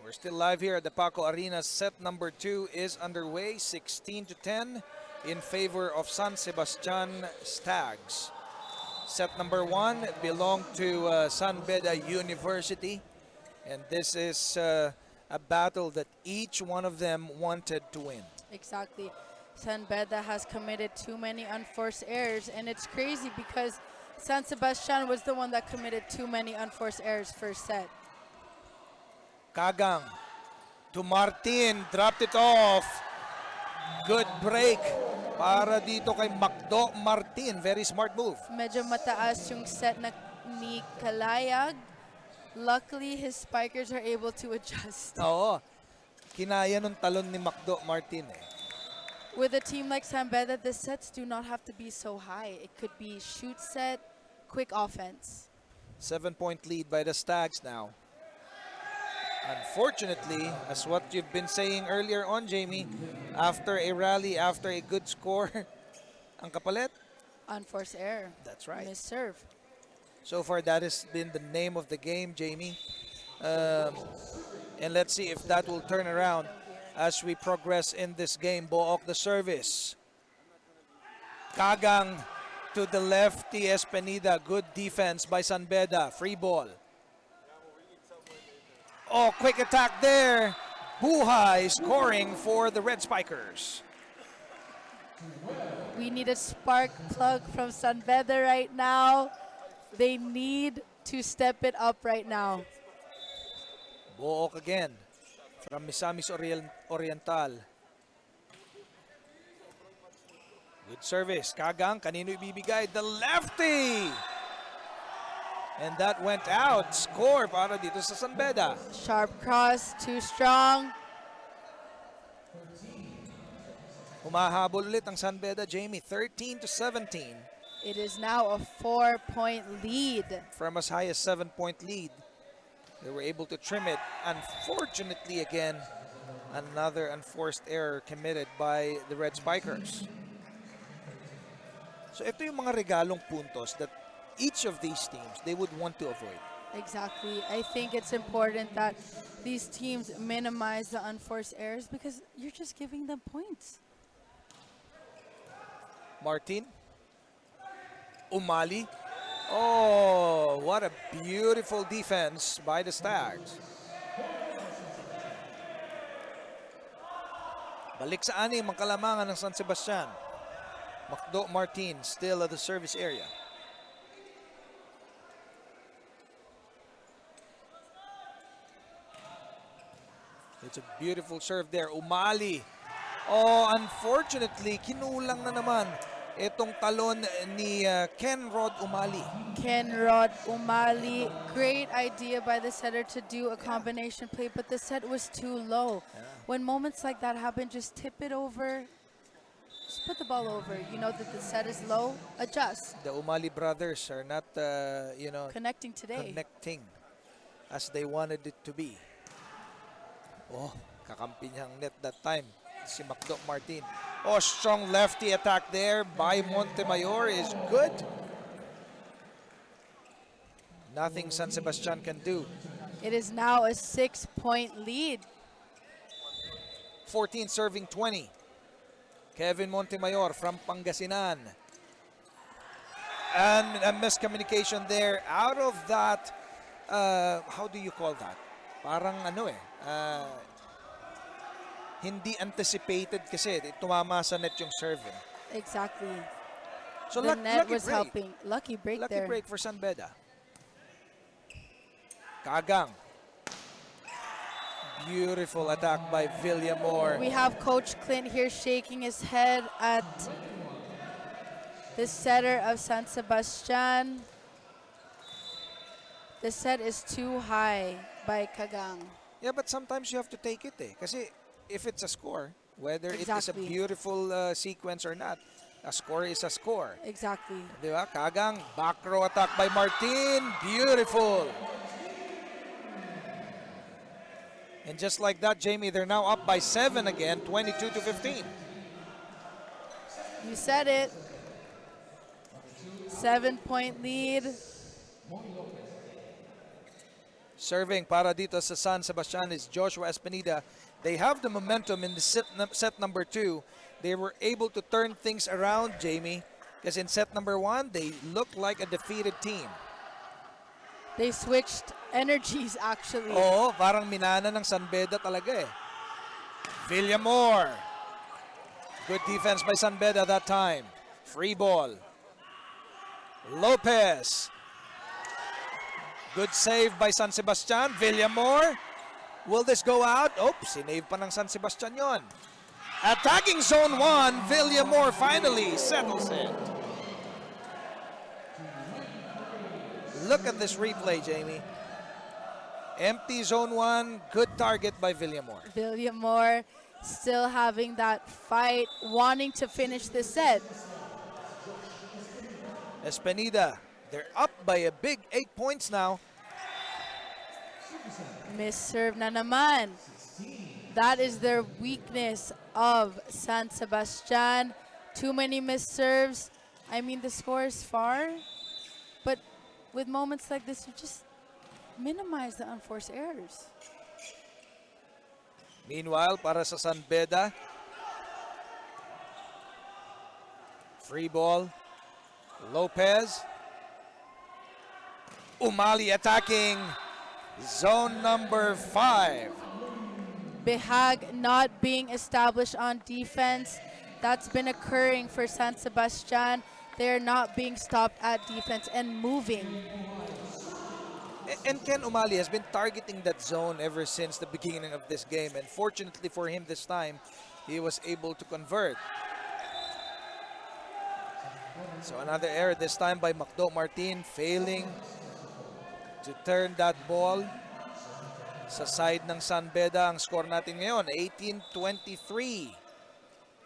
We're still live here at the Paco Arena. Set number 2 is underway, 16-10 in favor of San Sebastian Stags. Set number 1 belonged to San Beda University, and this is a battle that each one of them wanted to win. Exactly. San Beda has committed too many unforced errors, and it's crazy because San Sebastian was the one that committed too many unforced errors first set. Kagang to Martin, dropped it off. Good break para dito kay Macdo Martin. Very smart move. Medyo mataas yung set na ni Kalayag. Luckily, his spikers are able to adjust. Oo. Kinaya nung talon ni Macdo Martin eh. With a team like San Beda, the sets do not have to be so high. It could be shoot set, quick offense. 7-point lead by the Stags now. Unfortunately, as what you've been saying earlier on, Jamie, after a rally, after a good score, ang kapalit? Unforced error. That's right. Missed serve. So far, that has been the name of the game, Jamie. And let's see if that will turn around as we progress in this game. Book the service. Kagang to the lefty Espenida. Good defense by San Beda. Free ball. Oh, quick attack there. Buhay scoring for the Red Spikers. We need a spark plug from San Beda right now. They need to step it up right now. Book again from Misamis Oriental. Good service. Kagang, kanino ibibigay? The lefty! And that went out. Score para dito sa San Beda. Sharp cross, too strong. Humahabol ulit ang San Beda, Jamie. 13-17. It is now a 4-point lead. From as high as 7-point lead. They were able to trim it. Unfortunately, again, another unforced error committed by the Red Spikers. So ito yung mga regalong puntos that each of these teams, they would want to avoid. Exactly. I think it's important that these teams minimize the unforced errors because you're just giving them points. Martin. Umali. Oh, what a beautiful defense by the Stags. Balik sa anim ang kalamangan ng San Sebastian. Macdo Martin still at the service area. It's a beautiful serve there. Umali. Oh, unfortunately, kinulang na naman itong talon ni Ken Rod Umali. Ken Rod Umali, great idea by the setter to do a combination play, but the set was too low. Yeah. When moments like that happen, just tip it over. Just put the ball over. You know that the set is low, adjust. The Umali brothers are not, Connecting today. connecting as they wanted it to be. Oh, kakampi niyang net that time. Si Macdo Martin. Oh, strong lefty attack there by Montemayor is good. Nothing San Sebastian can do. It is now a 6-point lead. 14 serving 20. Kevin Montemayor from Pangasinan. And a miscommunication there. Out of that, how do you call that? Parang hindi anticipated kasi tumama sa net yung serve. Exactly. So The net lucky was break. helping. Lucky break Lucky there. break for San Beda. Kagang. Beautiful attack by Villamor. We have Coach Clint here shaking his head at the setter of San Sebastian. The set is too high by Kagang. Yeah, but sometimes you have to take it Kasi if it's a score, whether it is a Exactly. beautiful sequence or not, a score is a score. Exactly. Di ba? Kagang, back row attack by Martin. Beautiful. And just like that, Jamie, they're now up by 7 again, 22-15. You said it. 7-point lead. Serving para dito sa San Sebastian is Joshua Espenida. They have the momentum in the set number 2. They were able to turn things around, Jamie, because in set number 1, they looked like a defeated team. They switched energies actually. Oo, parang minana ng San Beda talaga Villamor. Good defense by San Beda that time. Free ball. Lopez. Good save by San Sebastian. Villamor. Will this go out? Oh, sinave pa ng San Sebastian yon. Attacking zone 1. Villamor finally settles it. Look at this replay, Jamie. Empty zone 1. Good target by Villamor. Villamor still having that fight, wanting to finish the set. Espenida They're up by a big 8 points now. Miss serve na naman. That is their weakness of San Sebastian. Too many missed serves. I mean, the score is far, but with moments like this, you just minimize the unforced errors. Meanwhile, para sa San Beda, free ball. Lopez. Umali attacking zone number 5. Behag not being established on defense. That's been occurring for San Sebastian. They're not being stopped at defense and moving. And Ken Umali has been targeting that zone ever since the beginning of this game. And fortunately for him this time, he was able to convert. So another error this time by Macdo Martin, failing to turn that ball sa side ng San Beda. Ang score natin ngayon, 18-23.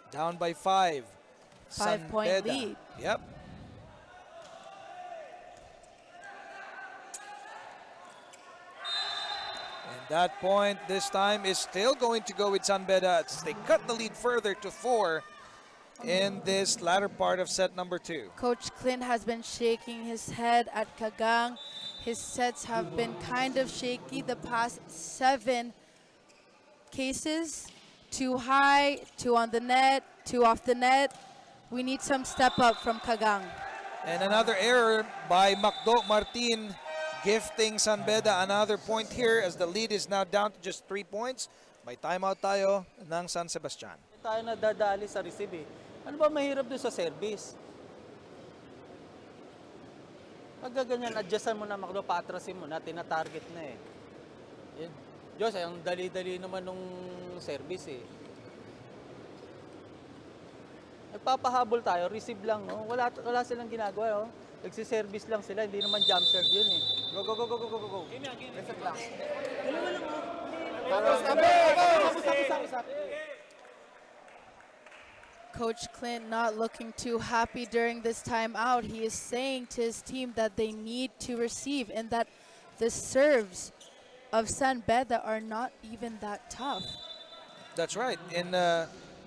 Down by 5. 5-point lead. Yep. And that point this time is still going to go with San Beda as they cut the lead further to 4 in this latter part of set number 2. Coach Clint has been shaking his head at Kagang. His sets have been kind of shaky the past 7 cases. 2 high, 2 on the net, 2 off the net. We need some step up from Kagang. And another error by Macdo Martin, gifting San Beda another point here as the lead is now down to just 3 points. May timeout tayo ng San Sebastian. Tayo na dadali sa receive eh. Ano ba mahirap doon sa service? Pag ganyan, adjustan mo na, Macdo, paatrasin mo na, tina-target na eh. Yun. Diyos, ang dali-dali naman nung service eh. Nagpapahabol tayo, receive lang, no? Wala silang ginagawa, no? Nagsiservice lang sila, hindi naman jump serve yun eh. Go, go, go, go, go, go, go. Reset lang. Coach Clint not looking too happy during this timeout. He is saying to his team that they need to receive and that the serves of San Beda are not even that tough. That's right. And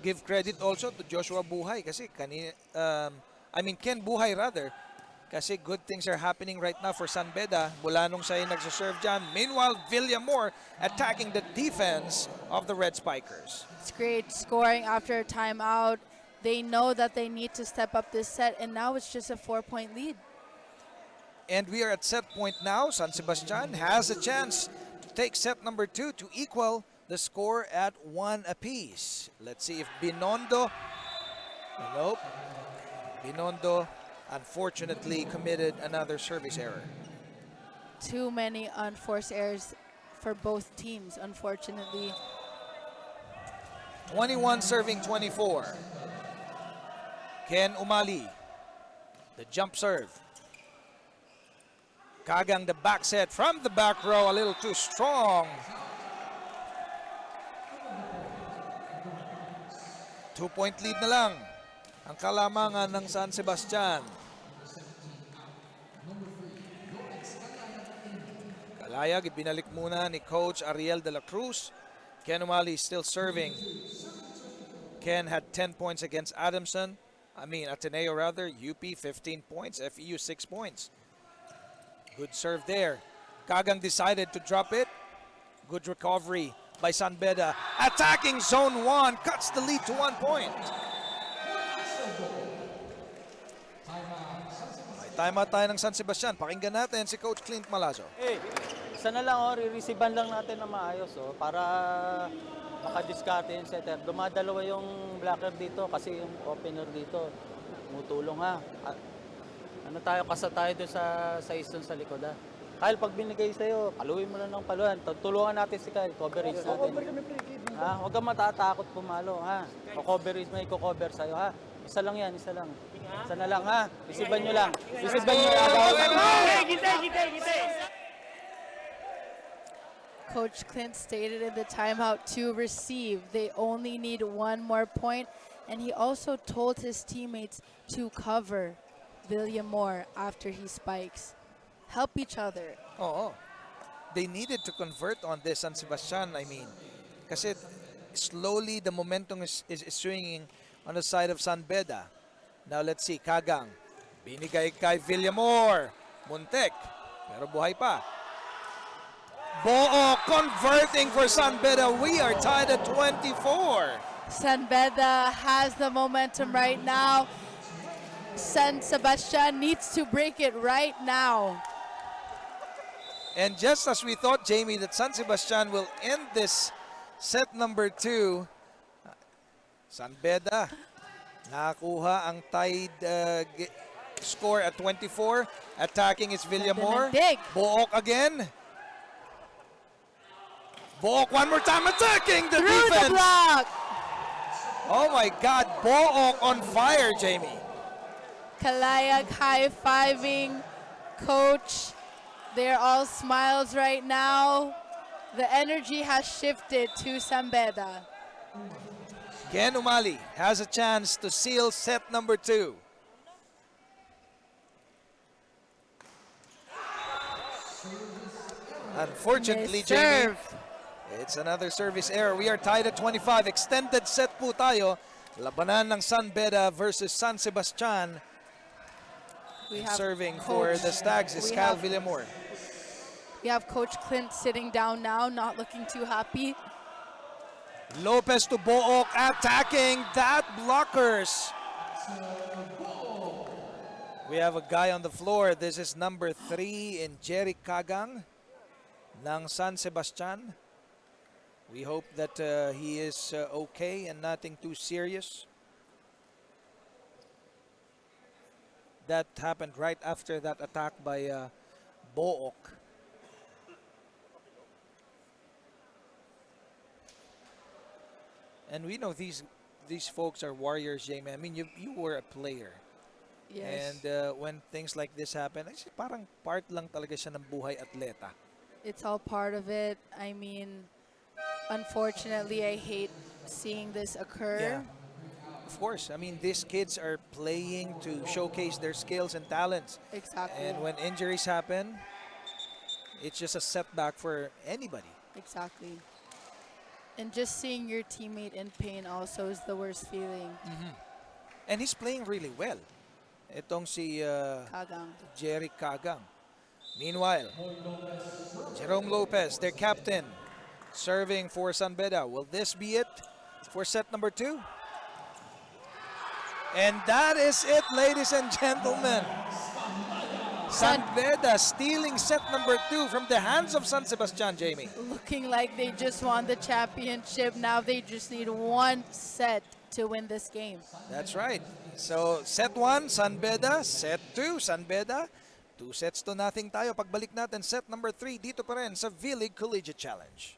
give credit also to Joshua Buhay kasi Ken Buhay rather. Kasi good things are happening right now for San Beda. Mula nung siya yung nagsaserve dyan. Meanwhile, Villamor attacking the defense of the Red Spikers. It's great scoring after a timeout. They know that they need to step up this set, and now it's just a 4-point lead. And we are at set point now. San Sebastian has a chance to take set number 2 to equal the score at 1 apiece. Let's see if Binondo, nope, Binondo unfortunately committed another service error. Too many unforced errors for both teams, unfortunately. 21 serving 24. Ken Umali, the jump serve. Kagang the back set from the back row, a little too strong. 2-point lead na lang ang kalamangan ng San Sebastian. Kalayag, ibinalik muna ni Coach Ariel de la Cruz. Ken Umali still serving. Ken had 10 points against Ateneo rather. UP 15 points, FEU 6 points. Good serve there. Kagang decided to drop it. Good recovery by San Beda. Attacking zone 1, cuts the lead to 1 point. May timeout tayo ng San Sebastian. Pakinggan natin si Coach Clint Malazo. Isa na lang, re-receivean lang natin na maayos, para makadiskarte yung setter. Dumadalawa yung blocker dito kasi yung opener dito. Tumutulong ha. Ano tayo, kasa tayo doon sa iston sa likod ha. Kyle, pag binigay sa'yo, paluin mo na ng paluhan. Tulungan natin si Kyle, coverage natin. Ha? Huwag kang matatakot pumalo ha. Coverage, may cover sa'yo ha. Isa lang yan, isa lang. Isa na lang ha. Isiban nyo lang. Isiban nyo lang. Coach Clint stated in the timeout to receive. They only need 1 more point, and he also told his teammates to cover Villamor after he spikes. Help each other. Oo. They needed to convert on this San Sebastian, I mean. Kasi slowly the momentum is swinging on the side of San Beda. Now let's see, Kagang. Binigay kay Villamor. Muntek. Pero buhay pa. Boo converting for San Beda. We are tied at 24. San Beda has the momentum right now. San Sebastian needs to break it right now. And just as we thought, Jamie, that San Sebastian will end this set number 2, San Beda nakakuha ang tied score at 24. Attacking is Villamor. Dig. Book again. Book one more time, attacking the Through defense. the block. Oh my God, Book on fire, Jamie. Kalayag high-fiving coach. They're all smiles right now. The energy has shifted to San Beda. Ken Umali has a chance to seal set number 2. Unfortunately, Jamie, it's another service error. We are tied at 25. Extended set po tayo. Labanan ng San Beda versus San Sebastian. We have Serving for the Stags is Kyle have- Villamor. We have Coach Clint sitting down now, not looking too happy. Lopez to Book, attacking that blockers. We have a guy on the floor. This is number 3 in Jerry Kagang ng San Sebastian. We hope that he is okay and nothing too serious. That happened right after that attack by Book. And we know these folks are warriors, Jamie. I mean, you were a player. Yes. And when things like this happen, it's parang part lang talaga siya ng buhay atleta. It's all part of it. I mean, unfortunately, I hate seeing this occur. Of course. I mean, these kids are playing to showcase their skills and talents. Exactly. And when injuries happen, it's just a setback for anybody. Exactly. And just seeing your teammate in pain also is the worst feeling. And he's playing really well. Itong si Kagang. Jerry Kagang. Meanwhile, Jerome Lopez, their captain, serving for San Beda. Will this be it for set number 2? And that is it, ladies and gentlemen. San Beda stealing set number 2 from the hands of San Sebastian, Jamie. Looking like they just won the championship. Now they just need one set to win this game. That's right. So, set 1, San Beda. Set 2, San Beda. 2 sets to nothing tayo. Pagbalik natin, set number 3 dito pa rin sa vleague Collegiate Challenge.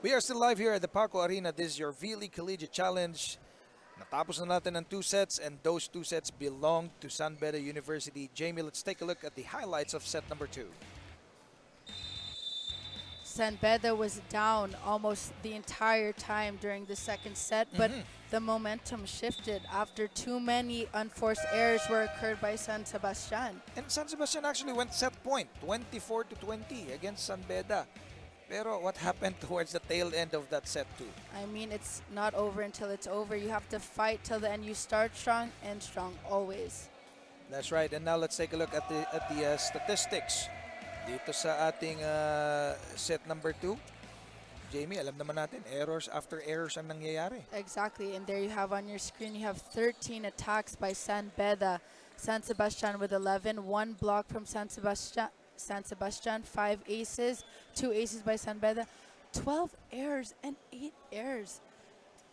We are still live here at the Paco Arena. This is your vleague Collegiate Challenge. Natapos na natin ang 2 sets, and those 2 sets belong to San Beda University. Jamie, let's take a look at the highlights of set number 2. San Beda was down almost the entire time during the second set, but the momentum shifted after too many unforced errors were occurred by San Sebastian. And San Sebastian actually went set point, 24-20 against San Beda. Pero what happened towards the tail end of that set 2? I mean, it's not over until it's over. You have to fight till the end. You start strong, end strong, always. That's right. And now let's take a look at the statistics dito sa ating set number 2. Jamie, alam naman natin, errors after errors ang nangyayari. Exactly, and there you have on your screen, you have 13 attacks by San Beda. San Sebastian with 11, 1 block from San Sebastian, 5 aces, 2 aces by San Beda, 12 errors and 8 errors.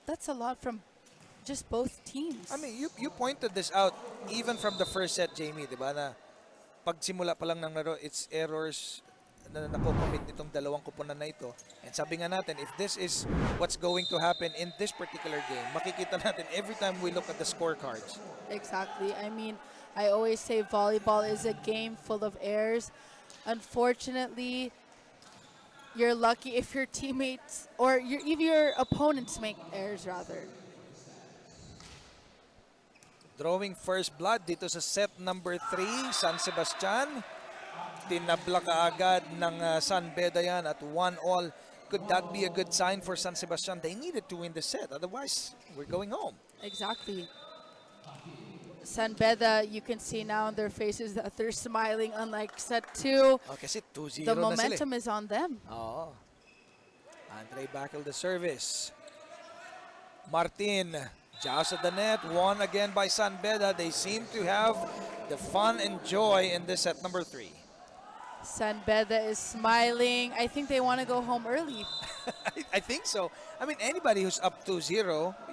That's a lot from just both teams. I mean, you pointed this out even from the first set, Jamie, di ba, na pagsimula pa lang ng laro, it's errors na nakocommit nitong dalawang kupunan na ito. And sabi nga natin, if this is what's going to happen in this particular game, makikita natin every time we look at the scorecards. Exactly. I mean, I always say volleyball is a game full of errors. Unfortunately, you're lucky if your teammates or if your opponents make errors rather. Drawing first blood dito sa set number 3, San Sebastian. Tinabla kaagad ng San Beda yan at 1-all. Could that be a good sign for San Sebastian? They needed to win the set, otherwise we're going home. Exactly. San Beda, you can see now in their faces that they're smiling, unlike set 2. Oh, kasi 2-0 The na sila. momentum is on them. Oo. Andre Backel the service. Martin, just at the net, won again by San Beda. They seem to have the fun and joy in this set number 3. San Beda is smiling. I think they want to go home early. I think so. I mean, anybody who's up 2-0,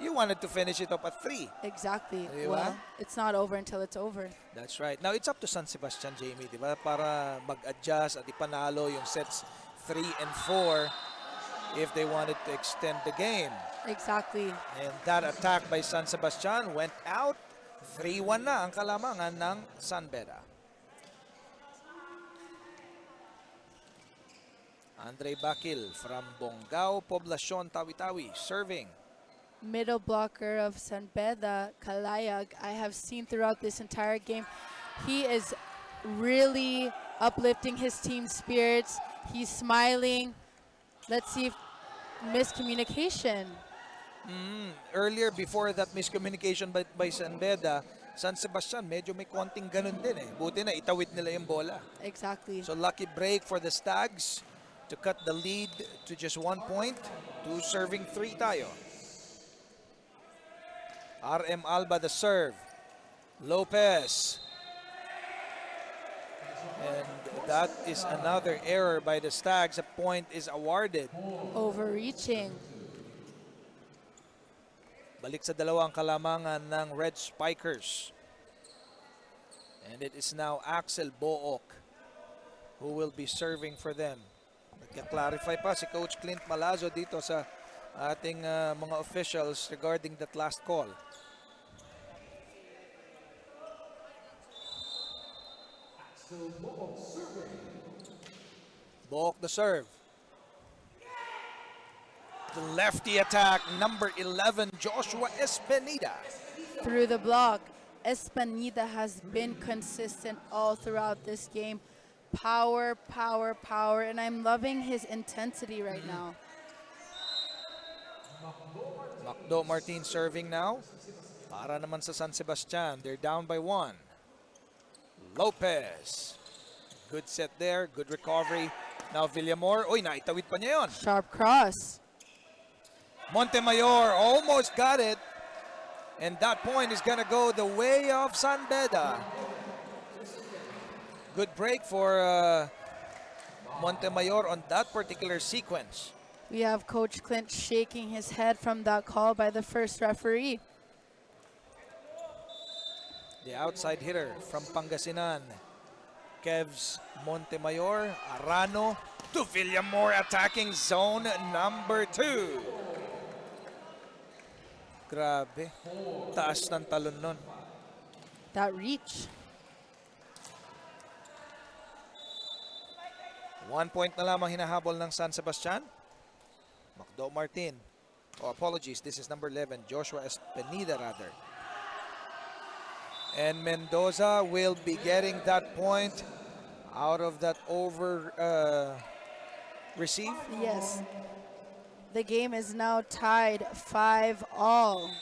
you wanted to finish it up at 3. Exactly. Di ba? Well, it's not over until it's over. That's right. Now, it's up to San Sebastian, Jamie, di ba? Para mag-adjust at ipanalo yung sets 3 and 4 if they wanted to extend the game. Exactly. And that attack by San Sebastian went out. 3-1 na ang kalamangan ng San Beda. Andre Backel from Bongao, Poblacion, Tawi-Tawi, serving. Middle blocker of San Beda, Kalayag, I have seen throughout this entire game. He is really uplifting his team's spirits. He's smiling. Let's see if miscommunication. Earlier, before that miscommunication by San Beda, San Sebastian medyo may konting ganun din eh. Buti na itawid nila yung bola. Exactly. So lucky break for the Stags to cut the lead to just 1 point. 2 serving 3 tayo. RM Alba the serve. Lopez. And that is another error by the Stags. A point is awarded. Overreaching. Balik sa dalawang kalamangan ng Red Spikers. And it is now Axel Book who will be serving for them. Nagka-clarify pa si Coach Clint Malazo dito sa ating mga officials regarding that last call. Book the serve. The lefty attack, number 11, Joshua Espenida. Through the block, Espanida has been consistent all throughout this game. Power, power, power, and I'm loving his intensity right now. Macdo Martin serving now. Para naman sa San Sebastian, they're down by 1. Lopez. Good set there, good recovery. Now Villamor, oy, naitawid pa niya yun. Sharp cross. Montemayor almost got it. And that point is gonna go the way of San Beda. Good break for Montemayor on that particular sequence. We have Coach Clint shaking his head from that call by the first referee. The outside hitter from Pangasinan, Kevs Montemayor, Arano, to Villamor attacking zone number 2. Grabe. Taas ng talon nun. That reach. 1 point na lamang hinahabol ng San Sebastian. Macdo Martin. Oh, apologies. This is number 11. Joshua Espenida, rather. And Mendoza will be getting that point out of that over receive. Yes. The game is now tied 5-all.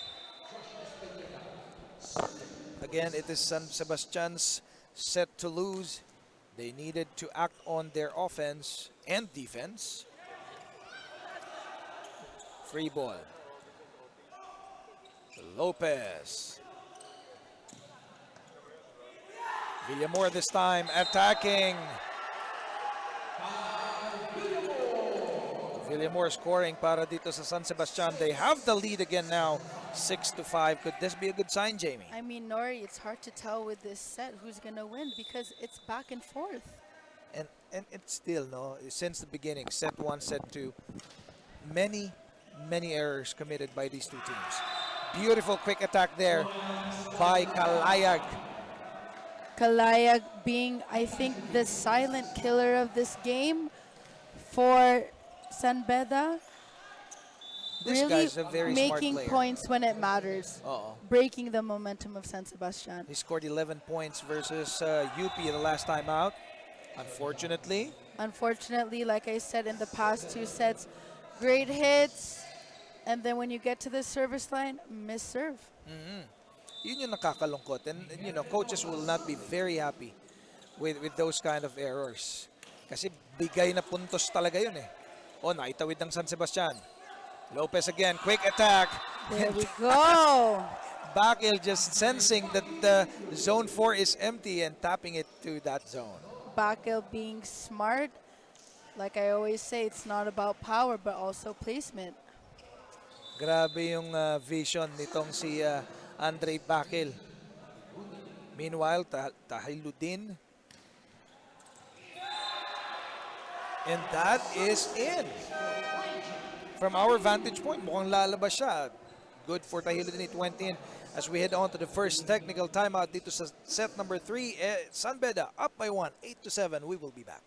Again, it is San Sebastian's set to lose. They needed to act on their offense and defense. Free ball. Lopez. Villamor this time attacking. Villamor scoring para dito sa San Sebastian. They have the lead again now, 6-5. Could this be a good sign, Jamie? I mean, Nori, it's hard to tell with this set who's going to win because it's back and forth. And it's still, no, since the beginning, set 1, set 2, many errors committed by these two teams. Beautiful quick attack there by Kalayag. Kalayag being, I think, the silent killer of this game for San Beda. This Really guy's a very smart making player. points when it matters. Breaking the momentum of San Sebastian. He scored 11 points versus UP the last time out. Unfortunately, like I said in the past 2 sets, great hits, and then when you get to the service line, miss serve. Yun yung nakakalungkot. And you know, coaches will not be very happy with those kind of errors. Kasi bigay na puntos talaga yun eh. Oh, naitawid ng San Sebastian. Lopez again, quick attack. There we go. Bakil just sensing that zone 4 is empty and tapping it to that zone. Bakil being smart. Like I always say, it's not about power, but also placement. Grabe yung vision nitong si Andre Bakil. Meanwhile, Tahiludin. And that is in. From our vantage point, mukhang lalabas siya. Good for Tahiludin, it went in. As we head on to the first technical timeout dito sa set number 3, San Beda up by 1, 8-7. We will be back.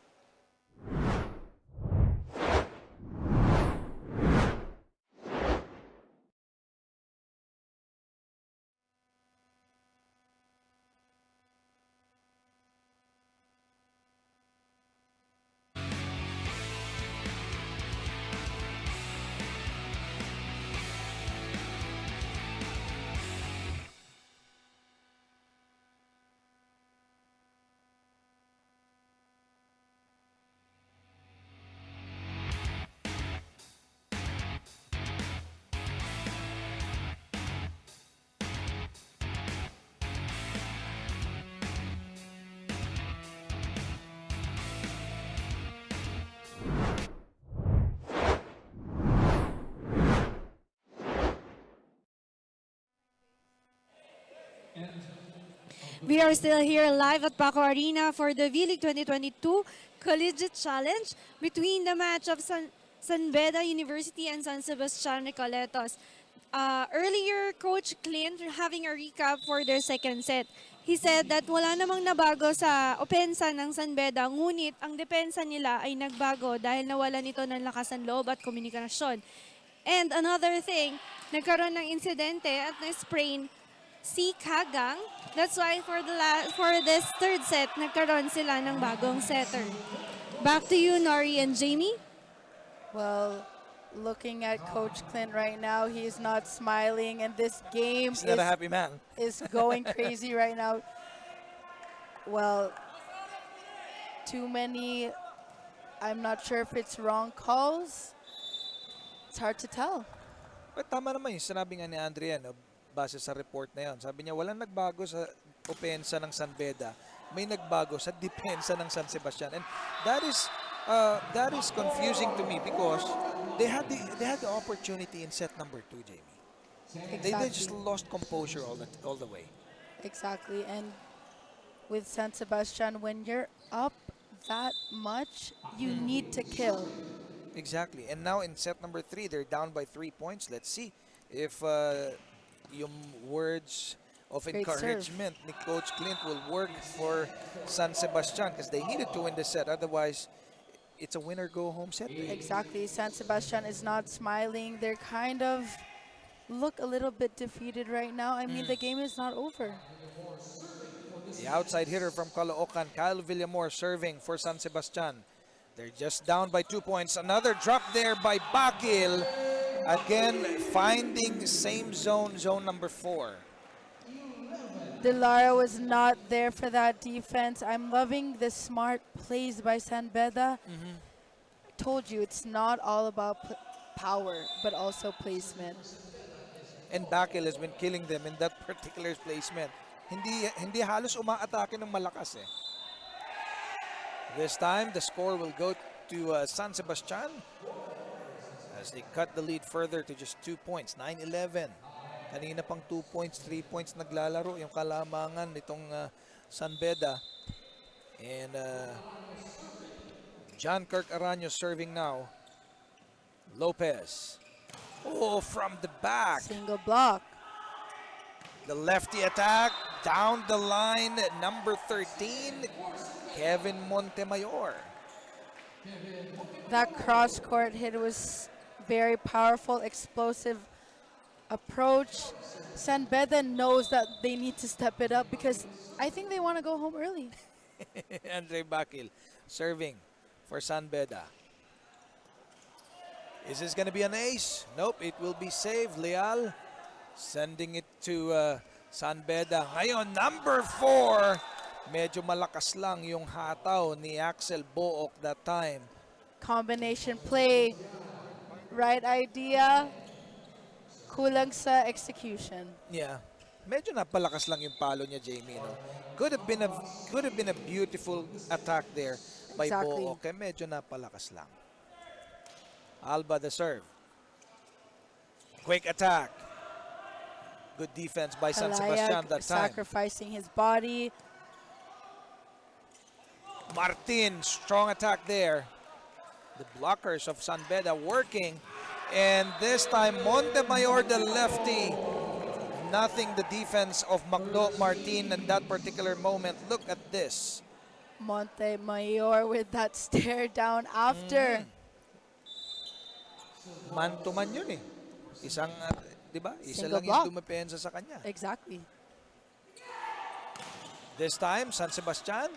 We are still here live at Paco Arena for the vleague 2022 Collegiate Challenge between the match of San Beda University and San Sebastian Recoletos. Earlier, Coach Clint having a recap for their second set. He said that wala namang nabago sa opensa ng San Beda, ngunit ang depensa nila ay nagbago dahil nawala nito ng lakas ng loob at komunikasyon. And another thing, nagkaroon ng insidente at na-sprain si Kagang. That's why for this third set, nagkaroon sila ng bagong setter. Back to you, Nori and Jamie. Well, looking at Coach Clint right now, he's not smiling, and this game He's not a happy man. is going crazy right now. Well, too many, I'm not sure if it's wrong calls. It's hard to tell. But tama naman yung sinabi nga ni Andrea, no, base sa report na yun. Sabi niya, walang nagbago sa opensa ng San Beda. May nagbago sa depensa ng San Sebastian. And that is confusing to me because they had the opportunity in set number 2, Jamie. Exactly. They just lost composure all the way. Exactly. And with San Sebastian, when you're up that much, you need to kill. Exactly. And now in set number 3, they're down by 3 points. Let's see if yung words of Great serve. encouragement ni Coach Clint will work for San Sebastian because they needed to win the set. Otherwise, it's a winner-go-home set. Exactly. San Sebastian is not smiling. They're kind of look a little bit defeated right now. I mean, the game is not over. The outside hitter from Caloocan, Kyle Villamor, serving for San Sebastian. They're just down by 2 points. Another drop there by Bakil. Again, finding same zone, zone number 4. Delara was not there for that defense. I'm loving the smart plays by San Beda. I told you, it's not all about power, but also placement. And Bakil has been killing them in that particular placement. Hindi halos umaatake ng malakas eh. This time, the score will go to San Sebastian as they cut the lead further to just 2 points, 9-11. Kanina pang 2 points, 3 points naglalaro yung kalamangan nitong San Beda. And John Kirk Aranyo serving now. Lopez. Oh, from the back. Single block. The lefty attack down the line, number 13, Kevin Montemayor. That cross-court hit was very powerful, explosive approach. San Beda knows that they need to step it up because I think they want to go home early. Andre Bakil serving for San Beda. Is this going to be an ace? Nope, it will be saved. Leal sending it to San Beda. Ngayon, number 4. Medyo malakas lang yung hataw ni Axel Book that time. Combination play, right idea, kulang sa execution. Yeah. Medyo napalakas lang yung palo niya, Jamie. No? Could have been a beautiful attack there by Exactly. Book. Okay, medyo napalakas lang. Alba the serve. Quick attack. Good defense by San Sebastian that time. Sacrificing his body. Martin, strong attack there. The blockers of San Beda working. And this time, Montemayor, the lefty. Nothing the defense of Macdo Martin in that particular moment. Look at this. Montemayor with that stare down after. Man-to-man yun eh. Isang, di ba? Isa Single lang block. yung dumepensa sa kanya. Exactly. This time, San Sebastian.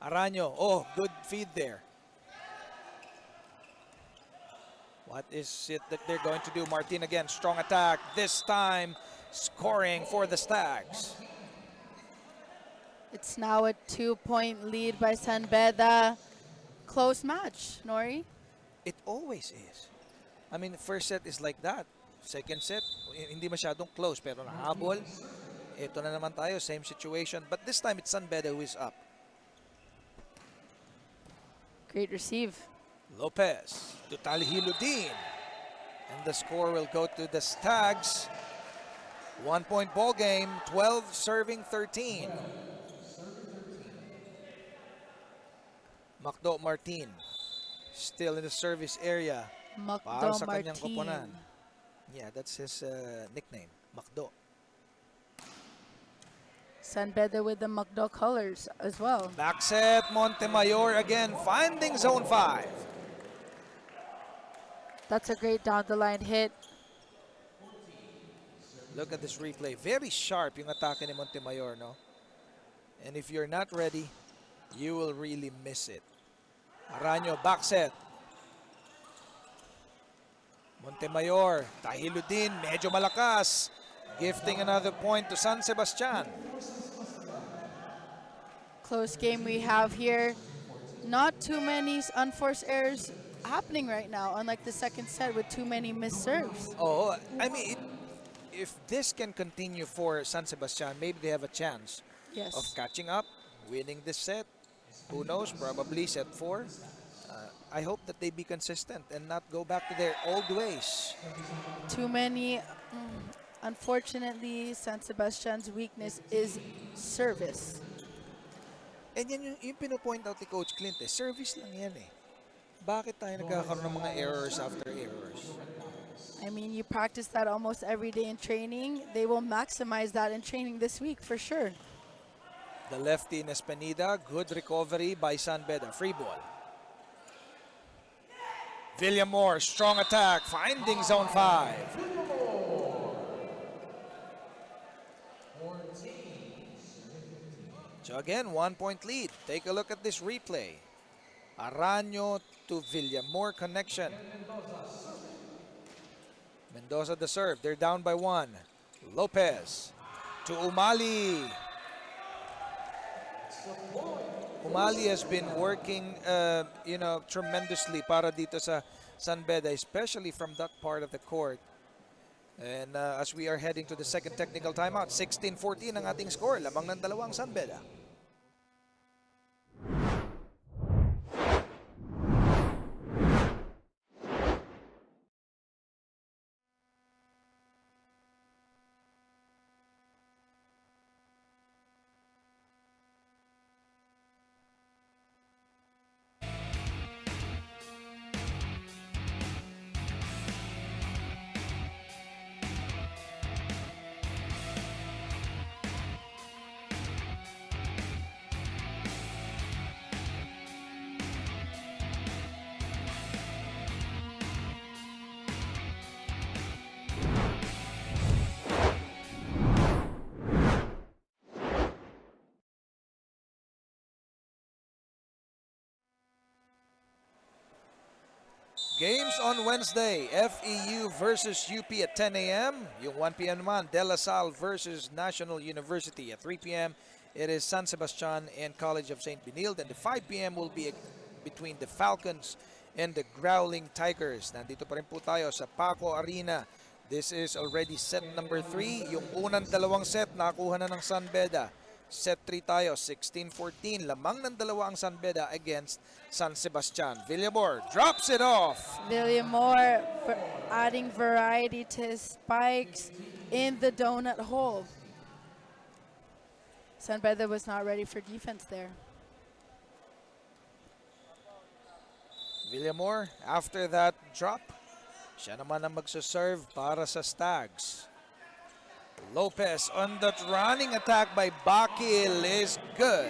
Aranyo. Oh, good feed there. What is it that they're going to do? Martin again, strong attack. This time, scoring for the Stags. It's now a 2-point lead by San Beda. Close match, Nori. It always is. I mean, first set is like that. Second set, hindi masyadong close, pero nahabol. Ito na naman tayo, same situation. But this time, it's San Beda who is up. Great receive. Lopez to Talihiludin. And the score will go to the Stags. 1-point ball game, 12 serving 13. Macdo Martin still in the service area. Para Macdo sa kanyang Martin. koponan. Yeah, that's his nickname, Macdo. San Beda with the Macdo colors as well. Back set, Montemayor again, finding zone 5. That's a great down the line hit. Look at this replay. Very sharp yung atake ni Montemayor, no? And if you're not ready, you will really miss it. Aranyo, back set. Montemayor, Tahiludin, medyo malakas. Gifting another point to San Sebastian. Close game we have here. Not too many unforced errors happening right now, unlike the second set with too many missed serves. Oh, I mean, if this can continue for San Sebastian, maybe they have a chance Yes. of catching up, winning this set. Who knows? Probably set 4. I hope that they be consistent and not go back to their old ways. Too many. Unfortunately, San Sebastian's weakness is service. And yan yung pinopoint out ni Coach Clint eh. Service lang yan eh. Bakit tayo nagkakaroon ng mga errors after errors? I mean, you practice that almost every day in training. They will maximize that in training this week for sure. The lefty in Espanida, good recovery by San Beda. Free ball. Villamor, strong attack, finding zone 5. So again, 1-point lead. Take a look at this replay. Araño to Villamor connection. Mendoza the serve. They're down by 1. Lopez to Umali. Umali has been working, tremendously para dito sa San Beda, especially from that part of the court. And as we are heading to the second technical timeout, 16-14 ang ating score. Lamang ng dalawang San Beda. Games on Wednesday, FEU versus UP at 10 a.m. Yung 1 p.m. naman, De La Salle versus National University. At 3 p.m., it is San Sebastian and College of St. Benilde. And the 5 p.m. will be between the Falcons and the Growling Tigers. Nandito pa rin po tayo sa Paco Arena. This is already set number 3. Yung unang dalawang set, nakuha na ng San Beda. Set 3 tayo, 16-14. Lamang ng dalawa ang San Beda against San Sebastian. Villamor drops it off. Villamor adding variety to his spikes in the donut hole. San Beda was not ready for defense there. Villamor, after that drop, siya naman ang magsaserve para sa Stags. Lopez on that running attack by Bakil is good.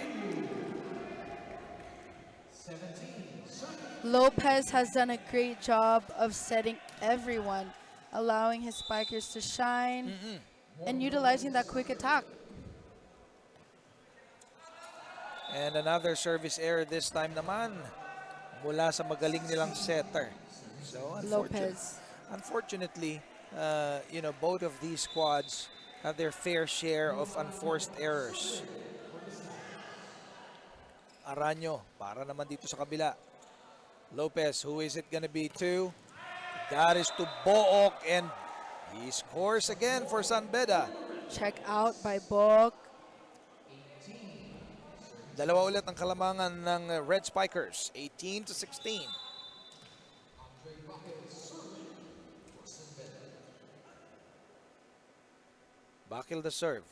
Lopez has done a great job of setting everyone, allowing his spikers to shine and utilizing that quick attack. And another service error this time naman mula sa magaling nilang setter. So unfortunately, both of these squads have their fair share of unforced errors. Araño, para naman dito sa kabila. Lopez, who is it gonna be to? That is to Book, and he scores again for San Beda. Check out by Book. Dalawa ulit ang kalamangan ng Red Spikers, 18-16. Bakil the serve.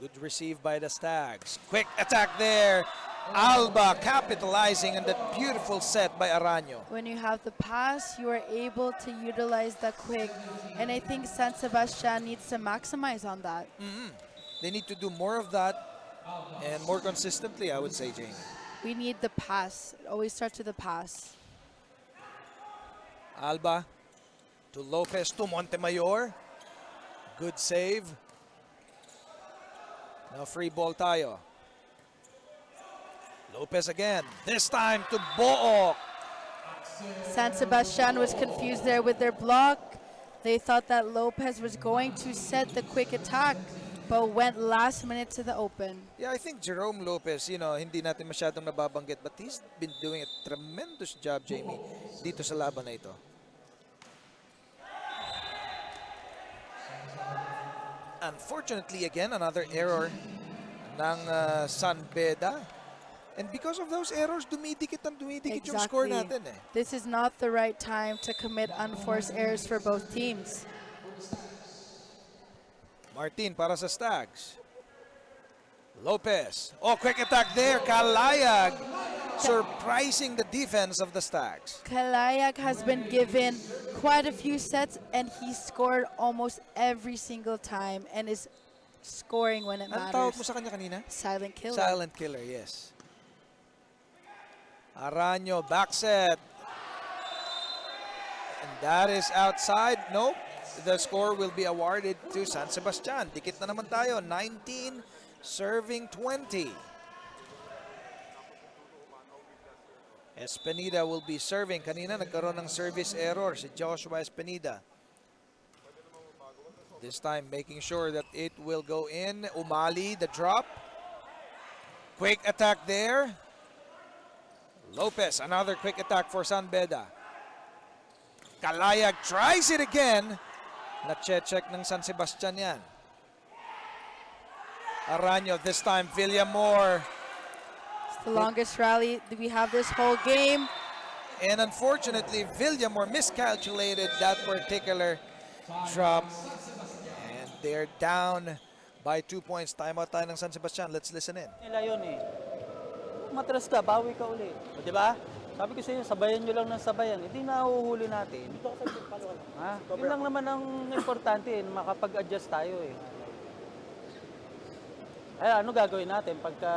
Good receive by the Stags. Quick attack there. Alba capitalizing on that beautiful set by Araño. When you have the pass, you are able to utilize the quick. And I think San Sebastian needs to maximize on that. They need to do more of that and more consistently, I would say, Jamie. We need the pass. It always starts with the pass. Alba to Lopez to Montemayor. Good save. Now free ball tayo. Lopez again. This time to Book. San Sebastian was confused there with their block. They thought that Lopez was going to set the quick attack, but went last minute to the open. Yeah, I think Jerome Lopez, hindi natin masyadong nababanggit, but he's been doing a tremendous job, Jamie, dito sa laban na ito. Unfortunately, again, another error ng San Beda. And because of those errors, dumidikit yung score natin eh. This is not the right time to commit unforced errors for both teams. Martin para sa Stags. Lopez. Oh, quick attack there. Kalayag surprising the defense of the Stags. Kalayak has been given quite a few sets and he scored almost every single time and is scoring when it Ang tawag mo matters. sa kanya kanina? Silent killer. Silent killer, yes. Aranyo, back set. And that is outside. Nope. The score will be awarded to San Sebastian. Dikit na naman tayo. 19 serving 20. Espenida will be serving. Kanina nagkaroon ng service error si Joshua Espenida. This time making sure that it will go in. Umali, the drop. Quick attack there. Lopez, another quick attack for San Beda. Kalayag tries it again. Na-check ng San Sebastian yan. Aranyo, this time Villamor. It's the longest rally that we have this whole game. And unfortunately, Villamor miscalculated that particular drop. And they're down by 2 points. Timeout tayo ng San Sebastian. Let's listen in. Nila yun eh. Matras ka, bawi ka uli. O, di ba? Sabi ko sa inyo, sabayan nyo lang ng sabayan. Hindi nahuhuli natin. Ha? Yun lang naman ang importante, makapag-adjust tayo eh. Ay, ano gagawin natin pagka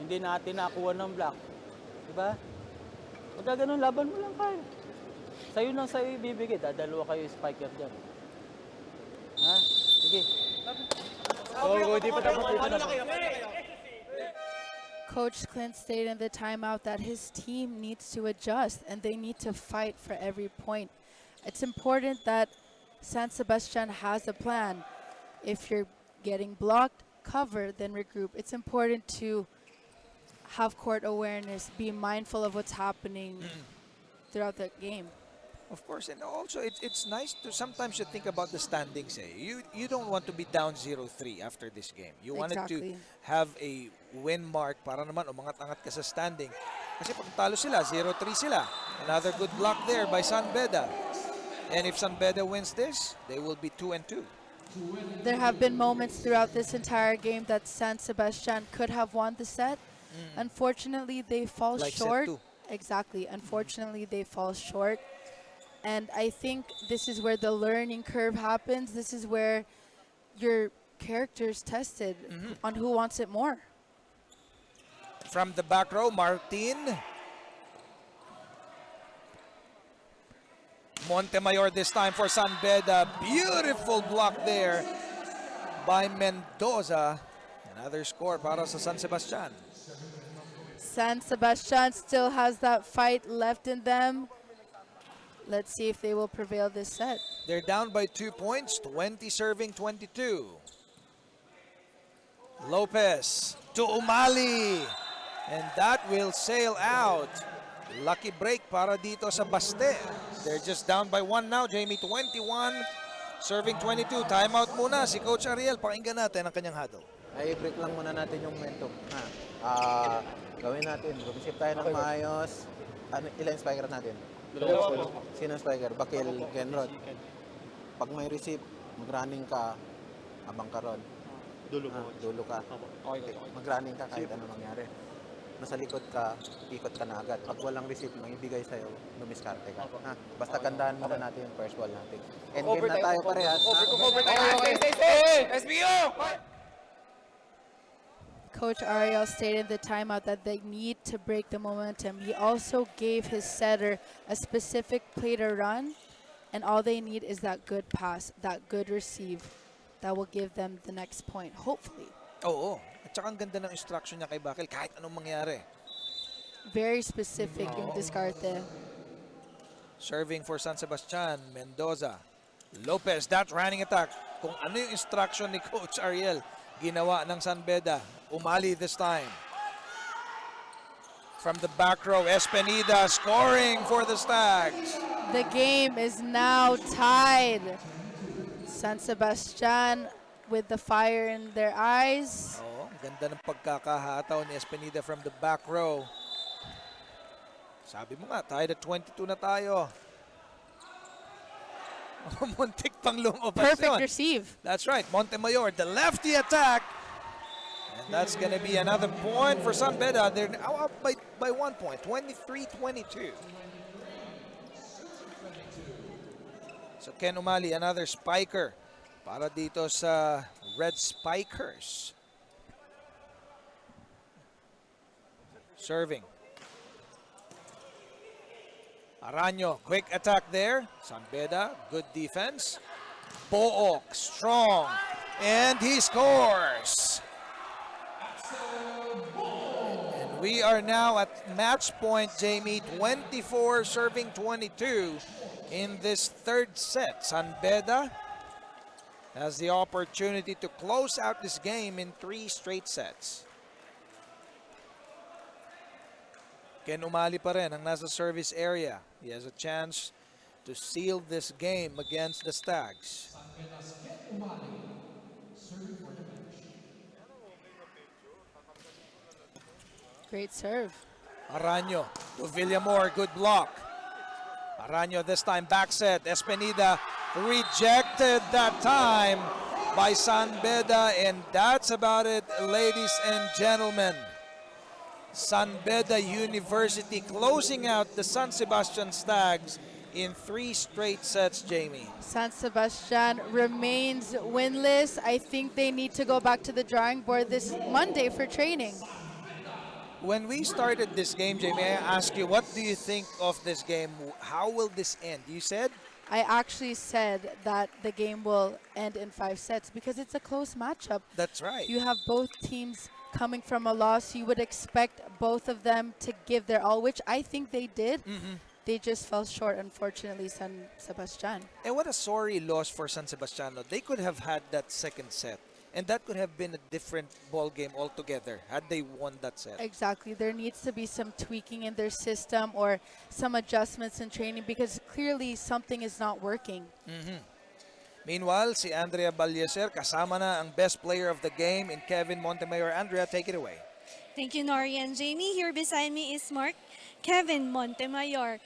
hindi natin nakuha ng block? Di ba? Pagka ganun, laban mo lang kayo. Sa'yo nang sa'yo ibibigay, dadalawa kayo spiker dyan. Ha? Sige. Coach Clint stated in the timeout that his team needs to adjust and they need to fight for every point. It's important that San Sebastian has a plan. If you're getting blocked, cover, then regroup. It's important to have court awareness, be mindful of what's happening throughout the game. Of course, and also it's nice to sometimes you think about the standings. You don't want to be down 0-3 after this game. You wanted to Exactly. have a win mark para naman umangat-angat ka sa standing. Kasi pag talo sila, 0-3 sila. Another good block there by San Beda. And if San Beda wins this, they will be 2-2. There have been moments throughout this entire game that San Sebastian could have won the set. Unfortunately, they fall Like set short. two. Exactly. Unfortunately, they fall short. And I think this is where the learning curve happens. This is where your character is tested on who wants it more. From the back row, Martin. Montemayor this time for San Beda. Beautiful block there by Mendoza. Another score para sa San Sebastian. San Sebastian still has that fight left in them. Let's see if they will prevail this set. They're down by 2 points, 20 serving 22. Lopez to Umali. And that will sail out. Lucky break para dito sa Baste. They're just down by 1 now. Jamie, 21, serving 22. Timeout muna si Coach Ariel. Pakinggan natin ang kanyang huddle. Ay, break lang muna natin yung momentum. Gawin natin. Gumisip tayo ng maayos. Ilan spiker natin? Sino spiker? Bakil, Kenrod. Pag may receive, mag-running ka, abang ka ron. Dulo ka. Mag-running ka kahit ano mangyari. Nasa likod ka, ikot ka na agad. Pag walang receive, mang ibigay sa'yo, lumiskarte ka. Basta gandaan muna natin yung first ball natin. Endgame na tayo parehas. SBU! Coach Ariel stated in the timeout that they need to break the momentum. He also gave his setter a specific play to run, and all they need is that good pass, that good receive that will give them the next point, hopefully. Oo. At saka ang ganda ng instruction niya kay Bakil kahit anong mangyari. Very specific yung diskarte. Serving for San Sebastian, Mendoza. Lopez, that running attack. Kung ano yung instruction ni Coach Ariel, ginawa ng San Beda. Umali this time. From the back row, Espenida scoring for the Stags. The game is now tied. San Sebastian with the fire in their eyes. Oh, ganda ng pagkakahataw ni Espenida from the back row. Sabi mo nga, tied at 22 na tayo. Muntik pang lumabas Perfect yun. receive. That's right, Montemayor, the lefty attack. That's going to be another point for San Beda. They're now up by 1 point, 23-22. So Ken Umali, another spiker para dito sa Red Spikers. Serving. Araño, quick attack there. San Beda, good defense. Book, strong, and he scores. And we are now at match point, Jamie, 24 serving 22 in this third set. San Beda has the opportunity to close out this game in 3 straight sets. Ken Umali pa rin ang nasa service area. He has a chance to seal this game against the Stags. Great serve. Araño to Villamor, good block. Araño this time back set. Espenida rejected that time by San Beda, and that's about it, ladies and gentlemen. San Beda University closing out the San Sebastian Stags in 3 straight sets, Jamie. San Sebastian remains winless. I think they need to go back to the drawing board this Monday for training. When we started this game, Jamie, I asked you, what do you think of this game? How will this end? You said? I actually said that the game will end in 5 sets because it's a close matchup. That's right. You have both teams coming from a loss. You would expect both of them to give their all, which I think they did. They just fell short, unfortunately, San Sebastian. And what a sorry loss for San Sebastiano. They could have had that second set, and that could have been a different ball game altogether had they won that set. Exactly. There needs to be some tweaking in their system or some adjustments in training because clearly something is not working. Meanwhile, si Andrea Balyeser kasama na ang best player of the game in Kevin Montemayor. Andrea, take it away. Thank you, Nori and Jamie. Here beside me is Kevin Montemayor.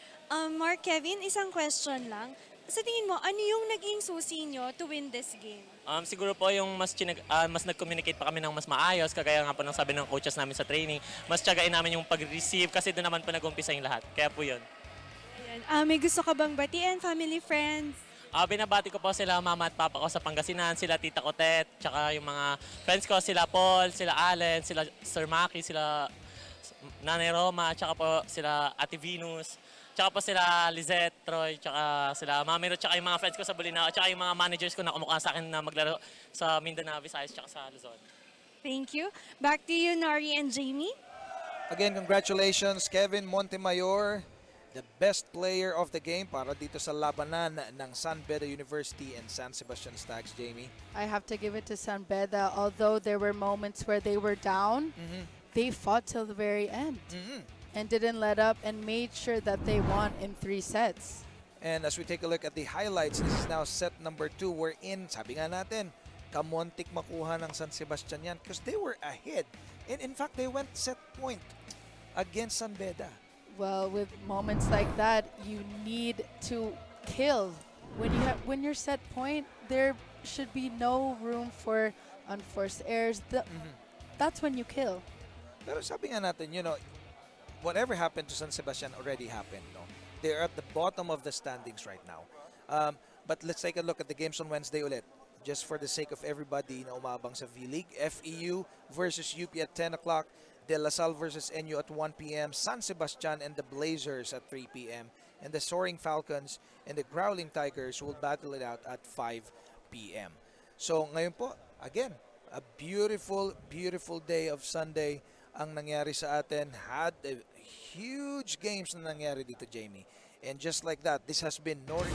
Mark, Kevin, isang question lang. Sa tingin mo, ano yung naging susi nyo to win this game? Siguro po yung mas nag-communicate pa kami ng mas maayos, kagaya nga po ng sabi ng coaches namin sa training, mas tiyagain namin yung pag-receive kasi doon naman po nag-umpisa yung lahat. Kaya po yun. Ayan. May gusto ka bang batiin, family, friends? Binabati ko po sila mama at papa ko sa Pangasinan, sila Tita Cotet, tsaka yung mga friends ko, sila Paul, sila Allen, sila Sir Maki, sila Nanay Roma, tsaka po sila Ate Venus, tsaka po sila Lizette, Troy, tsaka sila Mami Ro, tsaka yung mga friends ko sa Bolinao, tsaka yung mga managers ko na kumukha sa akin na maglaro sa Mindanao, Visayas, tsaka sa Luzon. Thank you. Back to you, Nori and Jamie. Again, congratulations, Kevin Montemayor, the best player of the game para dito sa labanan ng San Beda University and San Sebastian Stags, Jamie. I have to give it to San Beda. Although there were moments where they were down, they fought till the very end and didn't let up and made sure that they won in 3 sets. And as we take a look at the highlights, this is now set number 2. We're in, sabi nga natin, kamontik makuha ng San Sebastian yan because they were ahead. And in fact, they went set point against San Beda. Well, with moments like that, you need to kill. When you're set point, there should be no room for unforced errors. That's when you kill. Pero sabi nga natin, you know, whatever happened to San Sebastian already happened. No, they're at the bottom of the standings right now. But let's take a look at the games on Wednesday ulit. Just for the sake of everybody na umabang sa vleague, FEU versus UP at 10 o'clock. De La Salle versus NU at 1 p.m. San Sebastian and the Blazers at 3 p.m. And the Soaring Falcons and the Growling Tigers will battle it out at 5 p.m. So ngayon po, again, a beautiful, beautiful day of Sunday ang nangyari sa atin. Had a huge games na nangyari dito, Jamie. And just like that, this has been Nori